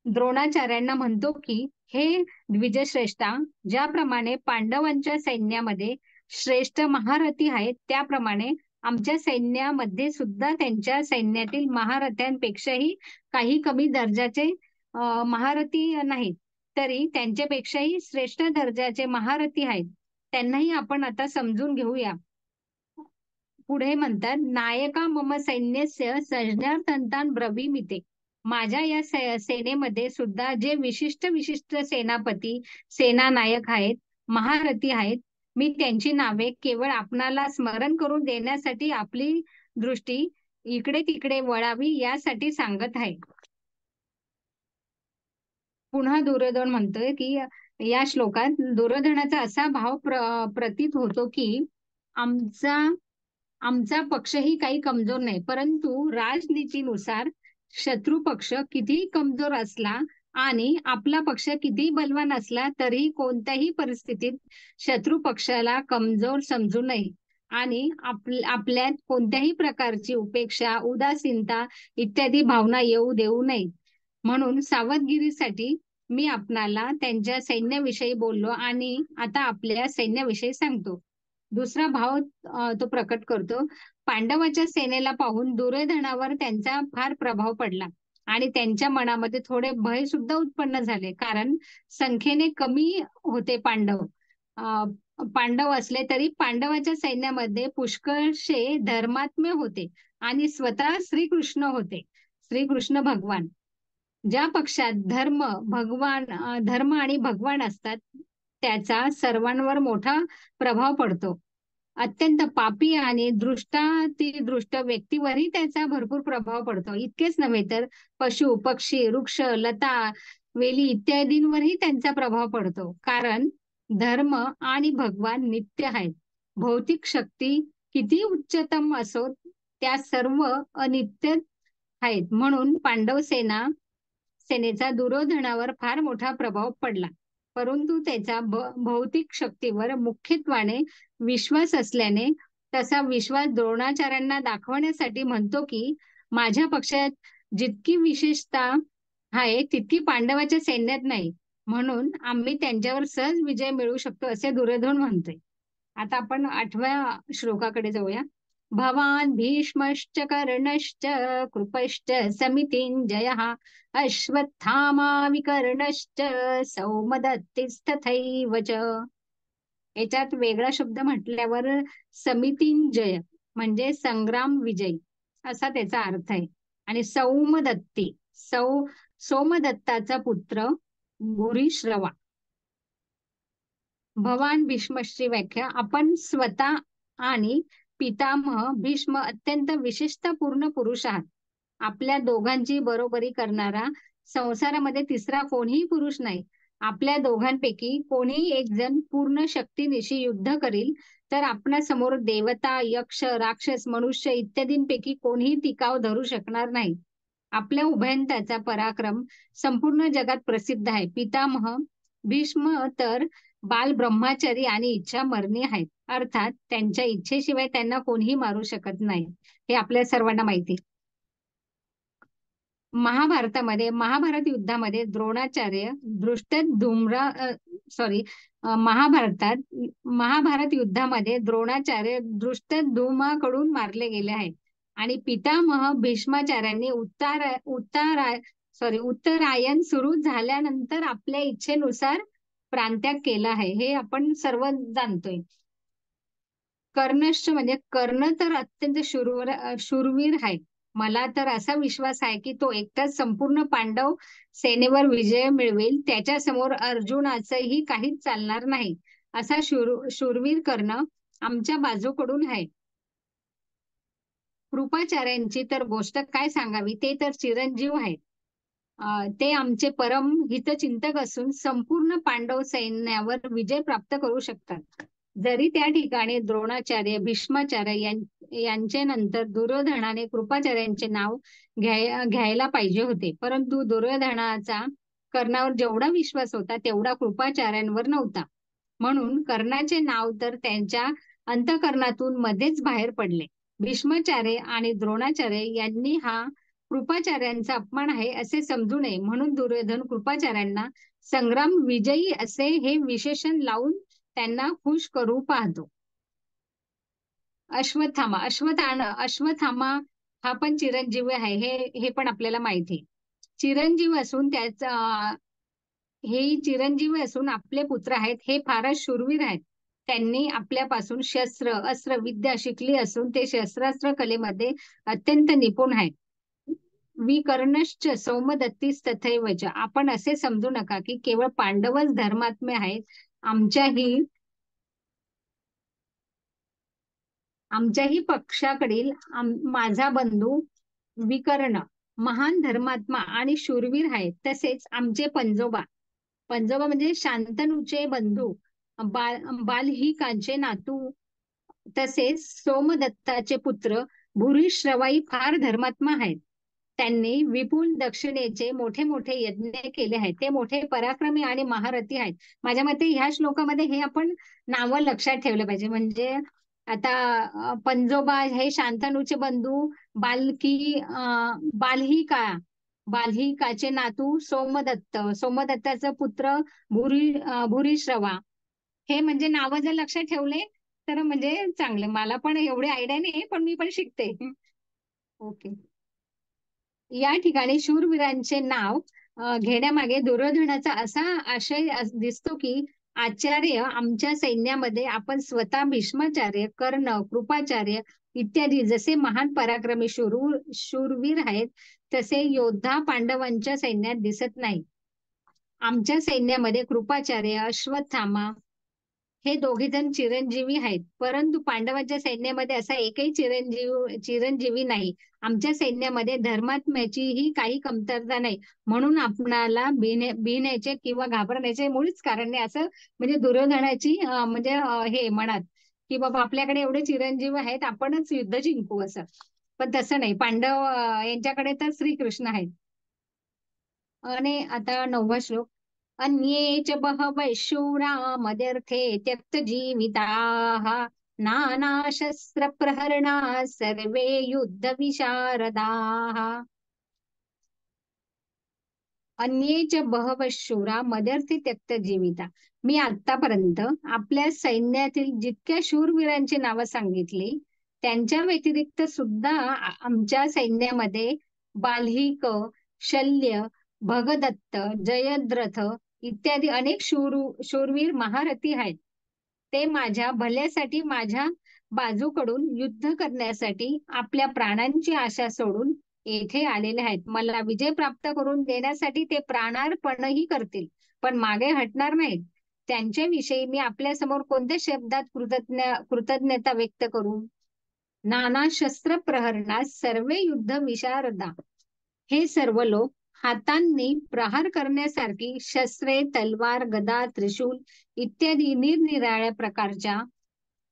द्रोणाचार्यांना म्हणतो की हे द्विजश्रेष्ठा, ज्याप्रमाणे पांडवांच्या सैन्यामध्ये श्रेष्ठ महारथी आहेत, त्याप्रमाणे आमच्या सैन्यामध्ये सुद्धा त्यांच्या सैन्यातील महारथ्यांपेक्षाही काही कमी दर्जाचे महारथी नाहीत, तरी त्यांच्यापेक्षाही श्रेष्ठ दर्जाचे महारथी आहेत. त्यांनाही आपण आता समजून घेऊया. पुढे म्हणतात नायका मम सैन्यस्य संज्ञार्थान् ब्रवीमि ते. माझ्या या सेनेमध्ये सुद्धा जे विशिष्ट विशिष्ट सेनापती, सेनानायक आहेत, महारथी आहेत, मी त्यांची नावे केवळ आपणाला स्मरण करून देण्यासाठी आपली दृष्टी इकडे तिकडे वळावी यासाठी सांगत आहे. पुन्हा दुर्योधन म्हणतोय की या श्लोकात दुर्योधनाचा असा भाव प्रतीत होतो की आमचा आमचा पक्षही काही कमजोर नाही, परंतु राजनीतीनुसार शत्रू पक्ष कितीही कमजोर असला आणि आपला पक्ष कितीही बलवान असला तरी कोणत्याही परिस्थितीत शत्रू पक्षाला कमजोर समजू नये आणि आपल्यात कोणत्याही प्रकारची उपेक्षा, उदासीनता इत्यादी भावना येऊ देऊ नये. म्हणून सावधगिरीसाठी मी आपणाला त्यांच्या सैन्याविषयी बोललो आणि आता आपल्या सैन्याविषयी सांगतो. दुसरा भाव तो प्रकट करतो. पांडवाच्या सेनेला पाहून दुर्योधनावर त्यांचा फार प्रभाव पडला आणि त्यांच्या मनामध्ये थोडे भय सुद्धा उत्पन्न झाले, कारण संख्येने कमी होते पांडव. पांडव असले तरी पांडवाच्या सैन्यामध्ये पुष्कळशे धर्मात्मे होते आणि स्वतः श्रीकृष्ण होते, श्रीकृष्ण भगवान. ज्या पक्षात धर्म आणि भगवान असतात त्याचा सर्वांवर मोठा प्रभाव पडतो. अत्यंत पापी आणि दृष्ट व्यक्तीवरही त्याचा भरपूर प्रभाव पडतो. इतकेच नव्हे तर पशु, पक्षी, वृक्ष, लता, वेली इत्यादींवरही त्यांचा प्रभाव पडतो, कारण धर्म आणि भगवान नित्य आहेत. भौतिक शक्ती किती उच्चतम असो त्या सर्व अनित्य आहेत. म्हणून पांडव सेनेचा दुर्योधनावर फार मोठा प्रभाव पडला, परंतु त्याचा भौतिक शक्तीवर मुख्यत्वाने विश्वास असल्याने तसा विश्वास द्रोणाचार्यांना दाखवण्यासाठी म्हणतो की माझ्या पक्षात जितकी विशेषता आहे तितकी पांडवाच्या सैन्यात नाही, म्हणून आम्ही त्यांच्यावर सहज विजय मिळवू शकतो असे दुर्योधन म्हणतोय. आता आपण 8व्या श्लोकाकडे जाऊया. भवान भीष्मश्च कर्णश्च कृपश्च समितिञ्जयः अश्वत्थामा विकर्णश्च सौमदत्तिस्तथैव च. याच्यात वेगळा शब्द म्हटल्यावर समितिञ्जय म्हणजे संग्राम विजय असा त्याचा अर्थ आहे. आणि सोमदत्ताचा पुत्र भूरिश्रवा. भवान भीष्मची व्याख्या. आपण स्वतः आणि पितामह भीष्म अत्यंत विशिष्टपूर्ण पुरुष आहात. आपल्या दोघांची बरोबरी करणारा संसारामध्ये तिसरा कोणीही पुरुष नाही. आपल्या दोघांपैकी कोणीही एक जण पूर्ण शक्तीनिशी युद्ध करील तर आपणा समोर देवता, यक्ष, राक्षस, मनुष्य इत्यादींपैकी कोणीही टिकाव धरू शकणार नाही. आपल्या उभयंताचा पराक्रम संपूर्ण जगात प्रसिद्ध आहे. पितामह भीष्म तर बाल ब्रह्मचारी आणि इच्छा मरणी आहेत, अर्थात त्यांच्या इच्छेशिवाय त्यांना कोणीही मारू शकत नाही, हे आपल्या सर्वांना माहिती. महाभारत युद्धामध्ये द्रोणाचार्य महाभारत युद्धामध्ये द्रोणाचार्य धृष्टद्युम्नाकडून मारले गेले आहेत आणि पितामह भीष्माचार्यांनी उत्तरायण सुरू झाल्यानंतर आपल्या इच्छेनुसार प्राणत्याग केला आहे, हे आपण सर्व जाणतोय. कर्णश्च म्हणजे कर्ण तर अत्यंत शूरवीर आहे. मला तर असा विश्वास आहे की तो एकटाच संपूर्ण पांडव सेनेवर विजय मिळवेल. त्याच्या समोर अर्जुनाचंही काहीच चालणार नाही. असा शूरवीर कर्ण आमच्या बाजूकडून आहे. कृपाचार्यांची तर गोष्ट काय सांगावी, ते तर चिरंजीव आहेत. ते आमचे परम हितचिंतक असून संपूर्ण पांडव सैन्यावर विजय प्राप्त करू शकतात. जरी त्या ठिकाणी द्रोणाचार्य, भीष्माचार्य यांचे नंतर दुर्योधनाने कृपाचार्यांचे नाव घ्यायला पाहिजे होते, परंतु दुर्योधनाचा कर्णावर जेवढा विश्वास होता तेवढा कृपाचार्यांवर नव्हता. म्हणून कर्णाचे नाव तर त्यांच्या अंतःकरणातून मध्येच बाहेर पडले. भीष्माचार्य आणि द्रोणाचार्य यांनी हा कृपाचार्यांचा अपमान आहे असे समजू नये, म्हणून दुर्योधन कृपाचार्यांना संग्राम विजयी असे हे विशेषण लावून त्यांना खुश करू पाहतो. अश्वत्थामा हा पण चिरंजीवी आहे, हे पण आपल्याला माहिती आहे. चिरंजीवी असून आपले पुत्र आहेत, हे फारच शूरवीर आहेत. त्यांनी आपल्यापासून शस्त्र, अस्त्र, विद्या शिकली असून ते शस्त्रास्त्र कलेमध्ये अत्यंत निपुण आहेत. विकर्णश्च सौमदत्तीस तथैव च. आपण असे समजू नका की केवळ पांडवच धर्मात्मे आहेत. आमच्याही पक्षाकडील माझा बंधू विकर्ण महान धर्मात्मा आणि शूरवीर आहे. तसेच आमचे पंजोबा पंजोबा म्हणजे शांतनूचे बंधू बालहिकांचे नातू तसेच सोमदत्ताचे पुत्र भूरिश्रवाई फार धर्मात्मा आहेत. त्यांनी विपुल दक्षिणेचे मोठे मोठे यज्ञ केले आहेत. ते मोठे पराक्रमी आणि महारथी आहेत. माझ्या मते ह्या श्लोकामध्ये हे आपण नावं लक्षात ठेवलं पाहिजे. म्हणजे आता पंजोबा हे शांतनूचे बंधू, बाल्हिकाचे नातू सोमदत्ताचा पुत्र भूरिश्रवा. हे म्हणजे नावं जर लक्षात ठेवले तर म्हणजे चांगले. मला पण एवढे आयडिया नाही, पण मी पण शिकते. ओके. या ठिकाणी शूरवीरांचे नाव घेण्यामागे दुर्योधनाचा असा आशय दिसतो की आचार्य आमच्या सैन्यामध्ये आपण स्वतः भीष्माचार्य, कर्ण, कृपाचार्य इत्यादी जसे महान पराक्रमी शूरवीर आहेत तसे योद्धा पांडवांच्या सैन्यात दिसत नाही. आमच्या सैन्यामध्ये कृपाचार्य, अश्वत्थामा हे दोघे जण चिरंजीवी आहेत, परंतु पांडवांच्या सैन्यामध्ये असा एकही चिरंजीवी नाही. आमच्या सैन्यामध्ये धर्मात्म्याचीही काही कमतरता नाही, म्हणून आपणाला भिण्याचे किंवा घाबरण्याचे मुळीच कारण नाही. असं म्हणजे दुर्योधनाची म्हणजे हे म्हणत की बाबा आपल्याकडे एवढे चिरंजीव आहेत, आपणच युद्ध जिंकू असं. पण तसं नाही, पांडव यांच्याकडे तर श्रीकृष्ण आहेत. आणि आता 9वा श्लोक. अन्ये च बहवः शूरा मदर्थे त्यक्तजीविताः नानाशस्त्रप्रहरणाः सर्वे युद्धविशारदाः. अन्ये च बहवः शूरा मदर्थे त्यक्तजीविता. मी आतापर्यंत आपल्या सैन्यातील जितक्या शूरवीरांची नावं सांगितली त्यांच्या व्यतिरिक्त सुद्धा आमच्या सैन्यामध्ये बाल्हिक, शल्य, भगदत्त, जयद्रथ इत्यादी अनेक शूरवीर महारथी आहेत. ते माझ्या भल्यासाठी माझ्या बाजूकडून युद्ध करण्यासाठी आपल्या प्राणांची आशा सोडून येथे आलेले आहेत. मला विजय प्राप्त करून देण्यासाठी ते प्राणार्पणही करतील, पण मागे हटणार नाहीत. त्यांच्याविषयी मी आपल्यासमोर कोणत्या शब्दात कृतज्ञता व्यक्त करू? नाना शस्त्र प्रहरणास सर्वे युद्ध विशारदा. हे सर्व लोक हातांनी प्रहार करण्यासारखी शस्त्रे, तलवार, गदा, त्रिशूल इत्यादी निरनिराळ्या प्रकारच्या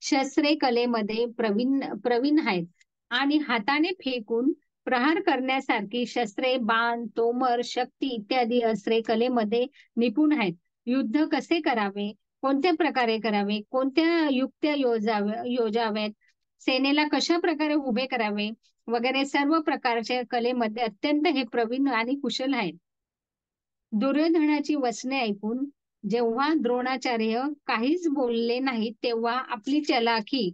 शस्त्रे कलेमध्ये प्रवीण आहेत आणि हाताने फेकून प्रहार करण्यासारखी शस्त्रे, बाण, तोमर, शक्ती इत्यादी अस्त्रे कलेमध्ये निपुण आहेत. युद्ध कसे करावे, कोणत्या प्रकारे करावे, कोणत्या युक्त्या योजाव्यात, सेनेला कशा प्रकारे उभे करावे वगैरे सर्व प्रकारच्या कलेमध्ये अत्यंत हे प्रवीण आणि कुशल आहेत. दुर्योधनाची वचने ऐकून जेव्हा द्रोणाचार्य काहीच बोलले नाही तेव्हा आपली चलाखी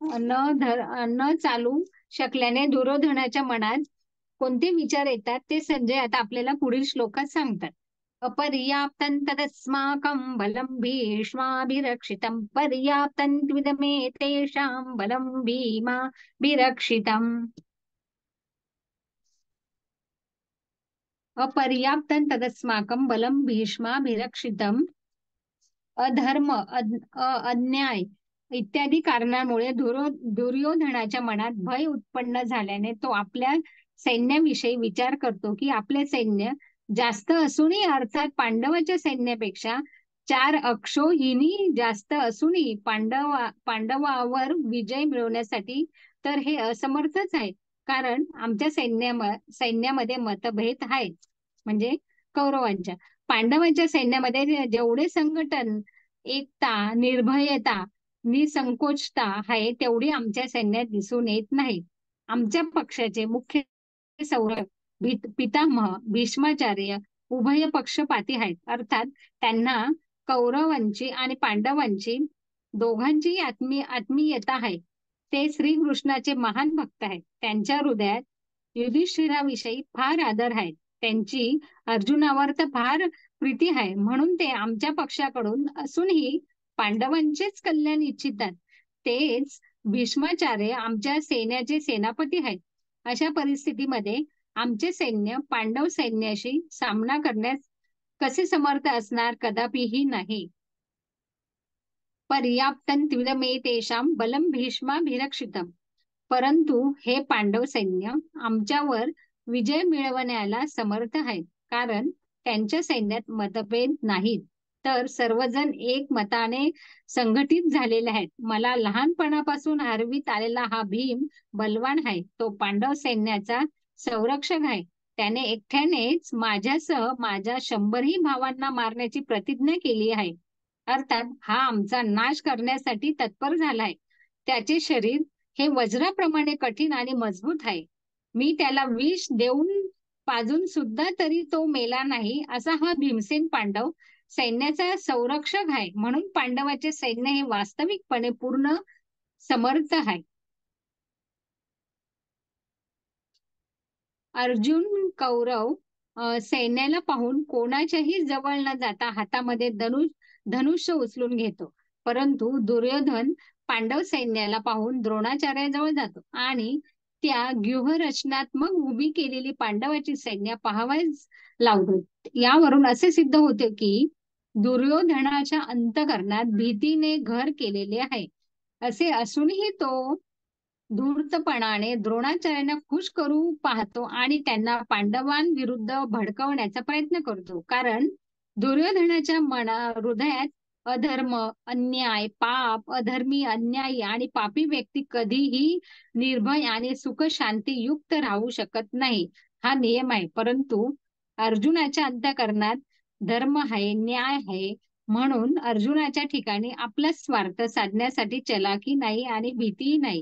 न चालू शकल्याने दुर्योधनाच्या मनात कोणते विचार येतात ते संजय आता आपल्याला पुढील श्लोकात सांगतात. अपर्याप्तं तदस्माकं बलं भीष्माभिरक्षितं पर्याप्तं त्विदमे तेषां बलं भीमाभिरक्षितम्. अपर्याप्तं तदस्माकं बलं भीष्माभिरक्षितं. अधर्म, अन्याय इत्यादी कारणामुळे दुर्योधनाच्या मनात भय उत्पन्न झाल्याने तो आपल्या सैन्याविषयी विचार करतो की आपले सैन्य जास्त असूनही, अर्थात पांडवाच्या सैन्यापेक्षा 4 अक्षोहिणी जास्त असूनही पांडवावर विजय मिळवण्यासाठी तर हे असमर्थच आहेत. कारण आमच्या सैन्यामध्ये मतभेद आहेत. म्हणजे कौरवांच्या, पांडवांच्या सैन्यामध्ये जेवढे संघटन, एकता, निर्भयता, निसंकोचता आहे तेवढी आमच्या सैन्यात दिसून येत नाही. आमच्या पक्षाचे मुख्य सौरभ पितामह भीष्माचार्य उभय पक्षपाती आहेत. अर्थात त्यांना कौरवांची आणि पांडवांची दोघांची आत्मीयता आहे. ते श्रीकृष्णाचे महान भक्त आहेत. त्यांच्या हृदयात युधिष्ठिराविषयी फार आदर आहे. त्यांची अर्जुनावर तर फार प्रीती आहे, म्हणून ते आमच्या पक्षाकडून असूनही पांडवांचेच कल्याण इच्छितात. तेच भीष्माचार्य आमच्या सैन्याचे सेनापती आहेत. अशा परिस्थितीमध्ये आमचे सैन्य पांडव सैन्याशी सामना करण्यास कसे समर्थ असणार? कदापिही नाही. पर्याप्तं त्विदमे तेषां बलं भीष्माभिरक्षितम्. परंतु हे पांडव सैन्य आमच्यावर विजय मिळवण्याला समर्थ आहेत, कारण त्यांच्या सैन्यात मतभेद नाहीत, तर सर्वजण एक मताने संघटित झालेले आहेत. मला लहानपणापासून हरवीत आलेला हा भीम बलवान आहे. तो पांडव सैन्याचा संरक्षक आहे. त्याने एकट्यानेच माझ्यासह माझ्या 100ही भावांना मारण्याची प्रतिज्ञा केली आहे. अर्थात हा आमचा नाश करण्यासाठी तत्पर झालाय. त्याचे शरीर हे वज्राप्रमाणे कठीण आणि मजबूत आहे. मी त्याला विष देऊन पाजून सुद्धा तरी तो मेला नाही, असा हा भीमसेन पांडव सैन्याचा संरक्षक आहे. म्हणून पांडवाचे सैन्य हे वास्तविकपणे पूर्ण समर्थ आहे. अर्जुन कौरव सैन्याला पाहून कोणाच्याही जवळ न जाता हातामध्ये धनुष्य उचलून घेतो. परंतु दुर्योधन पांडव सैन्याला पाहून द्रोणाचार्याजवळ जातो आणि त्या व्यूहरचनात्मक उभी केलेली पांडवाची सैन्य पाहावयास लावतो. यावरून असे सिद्ध होते की दुर्योधनाच्या अंतःकरणात भीतीने घर केलेले आहे. असे असूनही तो धूर्तपणाने द्रोणाचार्यांना खुश करू पाहतो आणि त्यांना पांडवांविरुद्ध भडकवण्याचा प्रयत्न करतो. कारण दुर्योधनाच्या हृदयात अधर्म, अन्याय, पाप, अधर्मी, अन्यायी आणि पापी व्यक्ती कधीही निर्भय आणि सुख शांती युक्त राहू शकत नाही, हा नियम आहे. परंतु अर्जुनाच्या अंतःकरणात धर्म आहे, न्याय आहे. म्हणून अर्जुनाच्या ठिकाणी आपला स्वार्थ साधण्यासाठी चलाकी नाही आणि भीतीही नाही,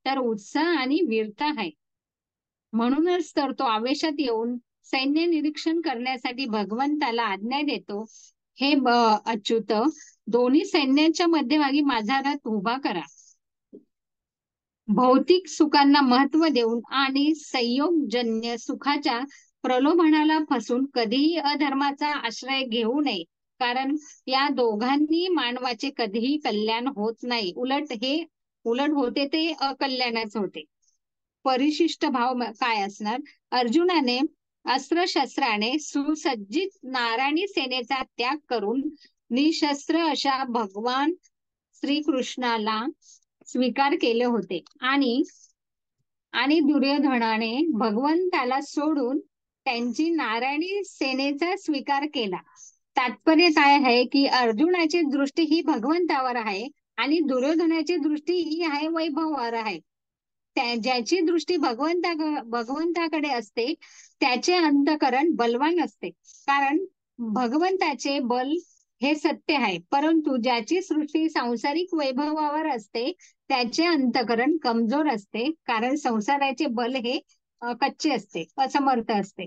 तर उत्साह आणि वीरता आहे. म्हणूनच तर तो आवेशात येऊन सैन्य निरीक्षण करण्यासाठी भगवंताला आज्ञा देतो, हे अच्युत, दोन्ही सैन्यांच्या मध्यभागी माझा रथ उभा करा. भौतिक सुखांना महत्व देऊन आणि संयोगजन्य सुखाच्या प्रलोभनाला फसून कधीही अधर्माचा आश्रय घेऊ नये, कारण या दोघांनी मानवाचे कधीही कल्याण होत नाही. उलट होते ते अकल्याणच होते. परिशिष्ट भाव काय असणार? अर्जुनाने अस्त्रशस्त्राने सुसज्जित नारायणी सेनेचा त्याग करून निशस्त्र अशा भगवान श्रीकृष्णाला स्वीकार केले होते आणि दुर्योधनाने भगवंताला सोडून त्यांची नारायणी सेनेचा स्वीकार केला. तात्पर्य काय आहे की अर्जुनाची दृष्टी ही भगवंतावर आहे आणि दुर्योधनाची दृष्टी ही आहे वैभवावर आहे. ज्याची दृष्टी भगवंताकडे असते त्याचे अंतःकरण बलवान असते, कारण भगवंताचे बल हे सत्य आहे. परंतु ज्याची सृष्टी सांसारिक वैभवावर असते त्याचे अंतःकरण कमजोर असते, कारण संसाराचे बल हे कच्चे असते, असमर्थ असते.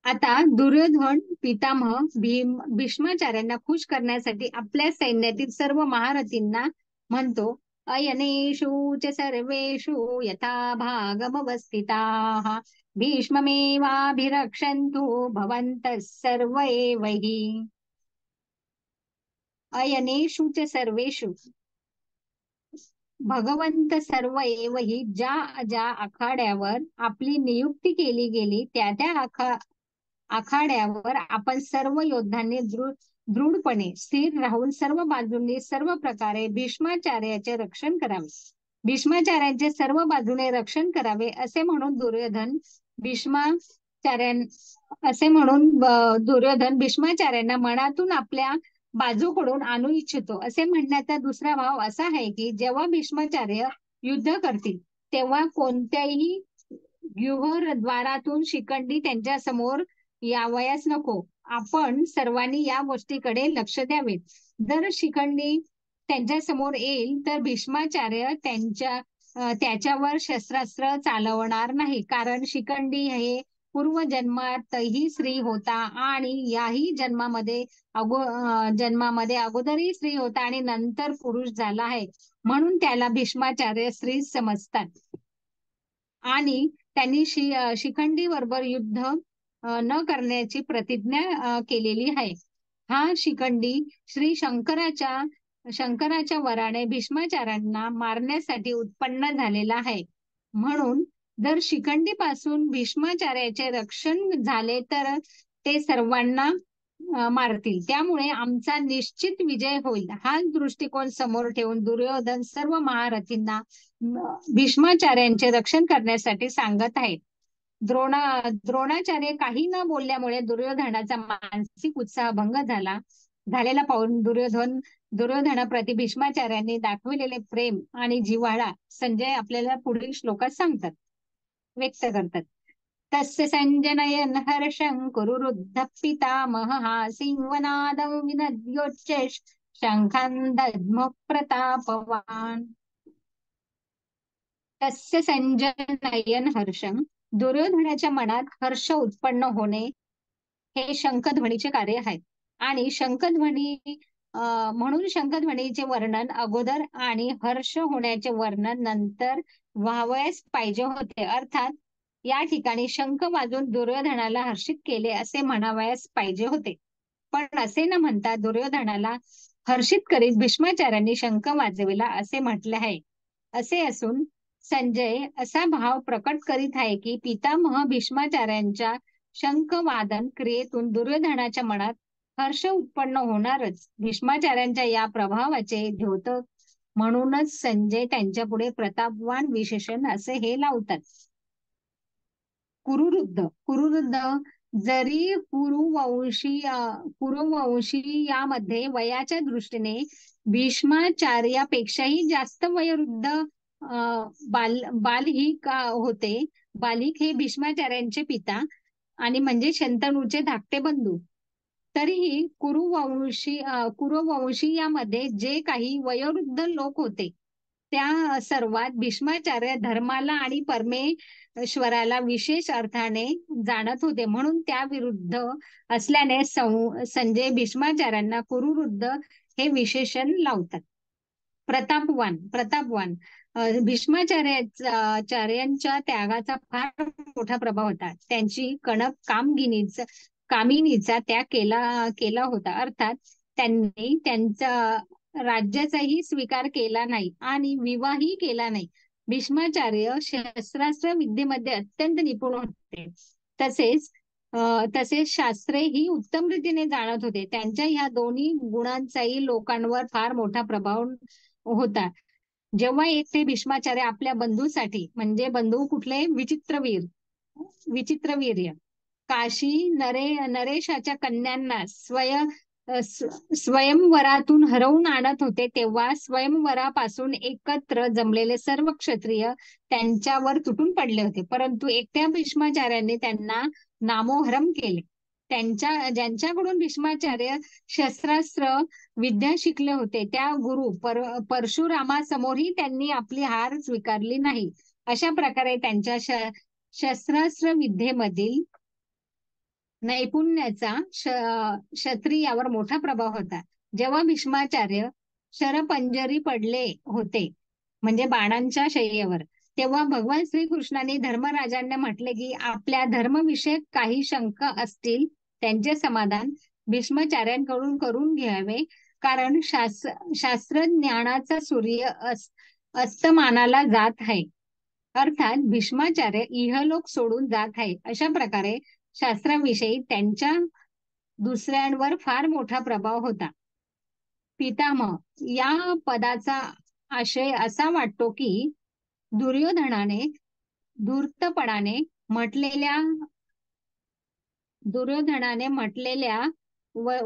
आता दुर्योधन पितामह भीष्माचार्यांना खुश करण्यासाठी आपल्या सैन्यातील सर्व महारथींना म्हणतो, अयनेषु च सर्वेषु यथा भागमवस्थिताः भीष्ममेवाभिरक्षन्तु भवन्तः सर्व एव हि. अयनेषु च सर्वेषु, भगवंत सर्व एव हि, ज्या ज्या आखाड्यावर आपली नियुक्ती केली गेली त्या आखाड्यावर आपण सर्व योद्धांनी दृढपणे स्थिर राहून सर्व बाजूंनी सर्व प्रकारे भीष्माचार्याचे रक्षण करावे. भीष्माचार्यांचे सर्व बाजूने रक्षण करावे असे म्हणून दुर्योधन भीष्माचार्यांना मनातून आपल्या बाजूकडून आणू इच्छितो. असे म्हणण्याचा दुसरा भाव असा आहे की जेव्हा भीष्माचार्य युद्ध करतील तेव्हा कोणत्याही व्यूहद्वारातून शिखंडी त्यांच्या समोर यावयास नको. आपण सर्वांनी या गोष्टीकडे लक्ष द्यावे. जर शिखंडी त्यांच्या समोर येईल तर भीष्माचार्य त्याच्यावर शस्त्रास्त्र चालवणार नाही, कारण शिखंडी हे पूर्वजन्मातही स्त्री होता आणि याही जन्मामध्ये अगोदरही स्त्री होता आणि नंतर पुरुष झाला आहे, म्हणून त्याला भीष्माचार्य स्त्री समजतात. आणि त्यांनी शिखंडी बरोबर युद्ध न करण्याची प्रतिज्ञा केलेली आहे. हा शिखंडी श्री शंकराच्या वराने भीष्माचार्यांना मारण्यासाठी उत्पन्न झालेला आहे. म्हणून जर शिखंडी पासून भीष्माचार्याचे रक्षण झाले तर ते सर्वांना मारतील, त्यामुळे आमचा निश्चित विजय होईल. हाच दृष्टिकोन समोर ठेवून दुर्योधन सर्व महारथींना भीष्माचार्यांचे रक्षण करण्यासाठी सांगत आहेत. द्रोणाचार्य काही न बोलल्यामुळे दुर्योधनाचा मानसिक उत्साह भंग झालेला पाहून दुर्योधनाप्रती भीष्माचार्यांनी दाखविलेले प्रेम आणि जिव्हाळा संजय आपल्याला पुढील श्लोकात सांगतात, व्यक्त करतात. तस्य संजनयन हर्षं कुरुरुद्ध पितामहः सिंहनादं विनद्योच्चैः शंखं दद्म प्रतापवान. तस्य संजनयन हर्षं, दुर्योधनाच्या मनात हर्ष उत्पन्न होणे हे शंखध्वनीचे कार्य आहे. आणि शंखध्वनी म्हणून शंखध्वनीचे वर्णन अगोदर आणि हर्ष होण्याचे वर्णन नंतर व्हावयास पाहिजे होते. अर्थात या ठिकाणी शंख वाजून दुर्योधनाला हर्षित केले असे म्हणावयास पाहिजे होते. पण असे न म्हणता दुर्योधनाला हर्षित करीत भीष्माचार्यांनी शंख वाजविला असे म्हटले आहे. असे असून संजय असा भाव प्रकट करीत आहे की पितामह भीष्माचार्यांच्या शंखवादन क्रियेतून दुर्योधनाच्या मनात हर्ष उत्पन्न होणारच. भीष्माचार्यांच्या या प्रभावाचे द्योतक म्हणूनच संजय त्यांच्या पुढे प्रतापवान विशेषण असे हे लावतात. कुरुवृद्ध जरी कुरुवंशी यामध्ये वयाच्या दृष्टीने भीष्माचार्यापेक्षाही जास्त वयोवृद्ध बालिक होते. बालिक हे भीष्माचार्यांचे पिता आणि म्हणजे शंतनूचे धाकटे बंधू. तरीही कुरुवंशी यामध्ये जे काही वयोवृद्ध लोक होते त्या सर्वात भीष्माचार्य धर्माला आणि परमेश्वराला विशेष अर्थाने जाणत होते. म्हणून त्या विरुद्ध असल्याने संजय भीष्माचार्यांना कुरुवृद्ध हे विशेषण लावतात. प्रतापवान भीष्माचार्यांच्या त्यागाचा फार मोठा प्रभाव होता. त्यांची कणक कामिनीचा त्याग केला होता. अर्थात त्यांनी त्यांचा राज्याचाही स्वीकार केला नाही आणि विवाहही केला नाही. भीष्माचार्य शस्त्रास्त्र विद्येमध्ये अत्यंत निपुण होते. तसेच शास्त्रे ही उत्तम रीतीने जाणत होते. त्यांच्या ह्या दोन्ही गुणांचाही लोकांवर फार मोठा प्रभाव होता. जेव्हा एक ते भीष्माचार्य आपल्या बंधूसाठी, म्हणजे बंधू कुठले, विचित्रवीर्य काशी नरेशाच्या कन्यांना स्वयंवरातून हरवून आणत होते, तेव्हा स्वयंवरापासून एकत्र जमलेले सर्व क्षत्रिय त्यांच्यावर तुटून पडले होते. परंतु एकट्या भीष्माचार्यांनी त्यांना नामोहरम केले. ज्यांच्याकडून भीष्माचार्य शस्त्रास्त्र विद्या शिकले होते त्या गुरु परशुरामासमोरही त्यांनी आपली हार स्वीकारली नाही. अशा प्रकारे त्यांच्या शस्त्रास्त्र विद्येमधील नैपुण्याचा क्षत्रियावर मोठा प्रभाव होता. जेव्हा भीष्माचार्य शरपंजरी पडले होते, म्हणजे बाणांच्या शय्येवर, तेव्हा भगवान श्रीकृष्णाने धर्मराजांना म्हटले की आपल्या धर्मविषयक काही शंका असतील त्यांचे समाधान भीष्माचार्यांकडून करून घ्यावे, कारण शास्त्रज्ञानाचा सूर्य अस्तमानाला जात आहे. अर्थात भीष्माचार्य इहलोक सोडून जात आहे. अशा प्रकारे शास्त्राविषयी त्यांच्या दुसऱ्यांवर फार मोठा प्रभाव होता. पितामह या पदाचा आशय असा वाटतो की दुर्योधनाने धूर्तपणाने म्हटलेल्या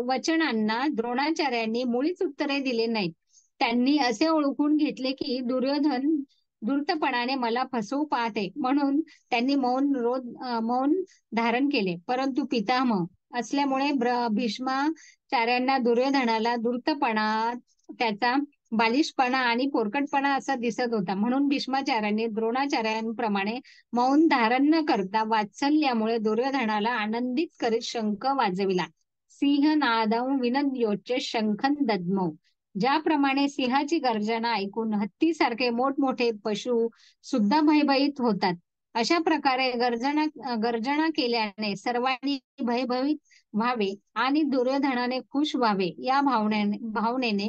वचनांना द्रोणाचार्यांनी मुळीच उत्तरे दिले नाहीत. त्यांनी असे ओळखून घेतले की दुर्योधन धूर्तपणाने मला फसवू पाहते, म्हणून त्यांनी मौन धारण केले. परंतु पितामह असल्यामुळे भीष्माचार्यांना दुर्योधनाला धूर्तपणा, त्याचा बालिशपणा आणि पोरकटपणा असा दिसत होता. म्हणून भीष्माचार्यांनी द्रोणाचार्यांप्रमाणे मौन धारण न करता वात्सल्यामुळे दुर्योधनाला आनंदित करीत शंख वाजविला. सिंहनादं विनद्योच्च शंखं दद्मौ. ज्याप्रमाणे सिंहाची गर्जना ऐकून हत्तीसारखे मोठमोठे पशु सुद्धा भयभीत होतात, अशा प्रकारे गर्जना केल्याने सर्वांनी भयभीत व्हावे आणि दुर्योधनाने खुश व्हावे, या भावनेने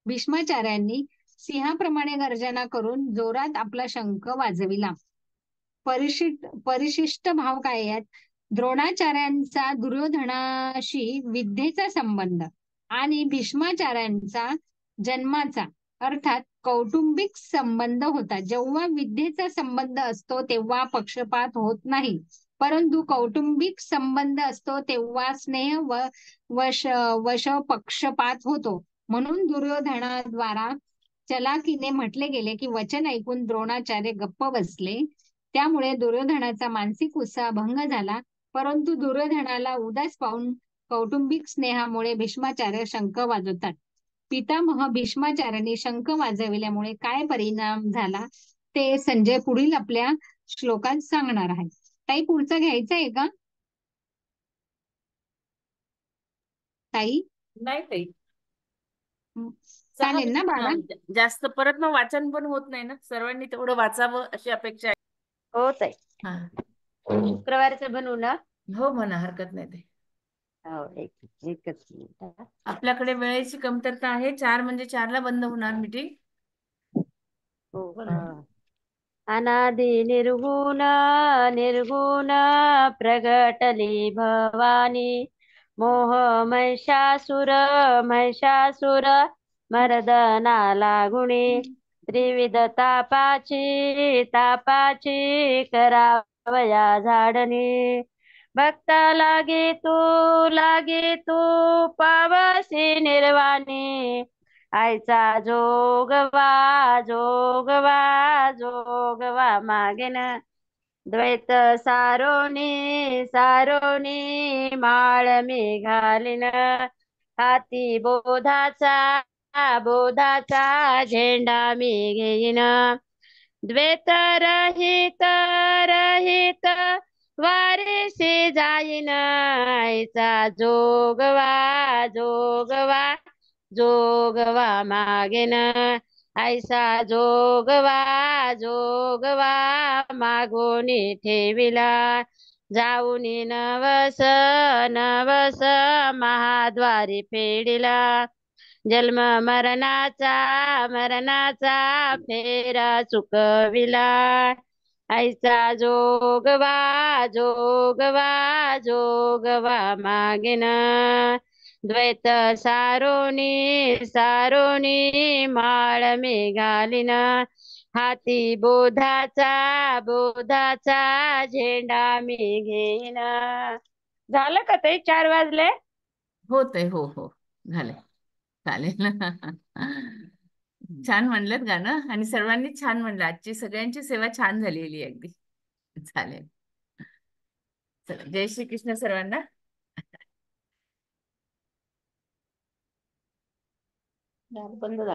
भीष्माचार्यांनी सिंहाप्रमाणे गर्जना करून जोरात आपला शंख वाजविला. परिशिष्ट भाव काय आहेत? द्रोणाचार्यांचा दुर्योधनाशी विद्येचा संबंध आणि भीष्माचार्यांचा जन्माचा अर्थात कौटुंबिक संबंध होता. जेव्हा विद्येचा संबंध असतो तेव्हा पक्षपात होत नाही, परंतु कौटुंबिक संबंध असतो तेव्हा स्नेह व वश पक्षपात होतो. म्हणून दुर्योधनाद्वारा चलाकीने म्हटले गेले की वचन ऐकून द्रोणाचार्य गप्प बसले. त्यामुळे दुर्योधनाचा मानसिक उत्साह भंग झाला. परंतु दुर्योधनाला उदास पाहून कौटुंबिक स्नेहामुळे भीष्माचार्य शंख वाजवतात. पितामह भीष्माचार्यांनी शंख वाजविल्यामुळे काय परिणाम झाला ते संजय पुढील आपल्या श्लोकात सांगणार आहे. ताई पुढचा घ्यायचा आहे का ताई? नाही ताई, चालेल ना बाळा? जास्त परत मग वाचन पण होत नाही ना, सर्वांनी तेवढं वाचावं अशी अपेक्षा आहे. हो ताई, हा, शुक्रवारचं बनवू ना? हो म्हणा, हरकत नाही ते. हो, एकच मिनिट हा. आपल्याकडे वेळेची कमतरता आहे. 4 म्हणजे 4ला बंद होणार मीटिंग. हो का? अनादि निर्गुण निर्गुण प्रगटली भवानी, मोह महिषासुर महिषासुर मर्दना लागुणी, त्रिविध तापाची तापाची करावया झाडणी, भक्ता लागी तू पावसी निर्वाणी, आईचा जोगवा जोगवा जोगवा मागेन, द्वैत सारोनी सारोनी माळ मी घालीन, हाती बोधाचा झेंडा मी घेईन, द्वैत रहित रहित वारीसी जाईन, आईचा जोगवा जोगवा जोगवा मागेन, ऐसा जोगवा जोगवा मागोनी ठेविला, जाऊनी नवस नवस महाद्वारी फेडिला, जन्म मरणाचा फेरा चुकविला, ऐसा जोगवा जोगवा जोगवा मागेन, द्वैत सारोनी सारोनी माळ मी घालीन, हाती बोधाचा झेंडा मी घेईन. झालं का ताई? 4 वाजले. होत आहे, हो हो झाले, चालेल. छान म्हणलं गाणं, आणि सर्वांनी छान म्हणलं. आजची सगळ्यांची सेवा छान झालेली आहे अगदी. चालेल, चला, जय श्री कृष्ण सर्वांना. बंद झालं.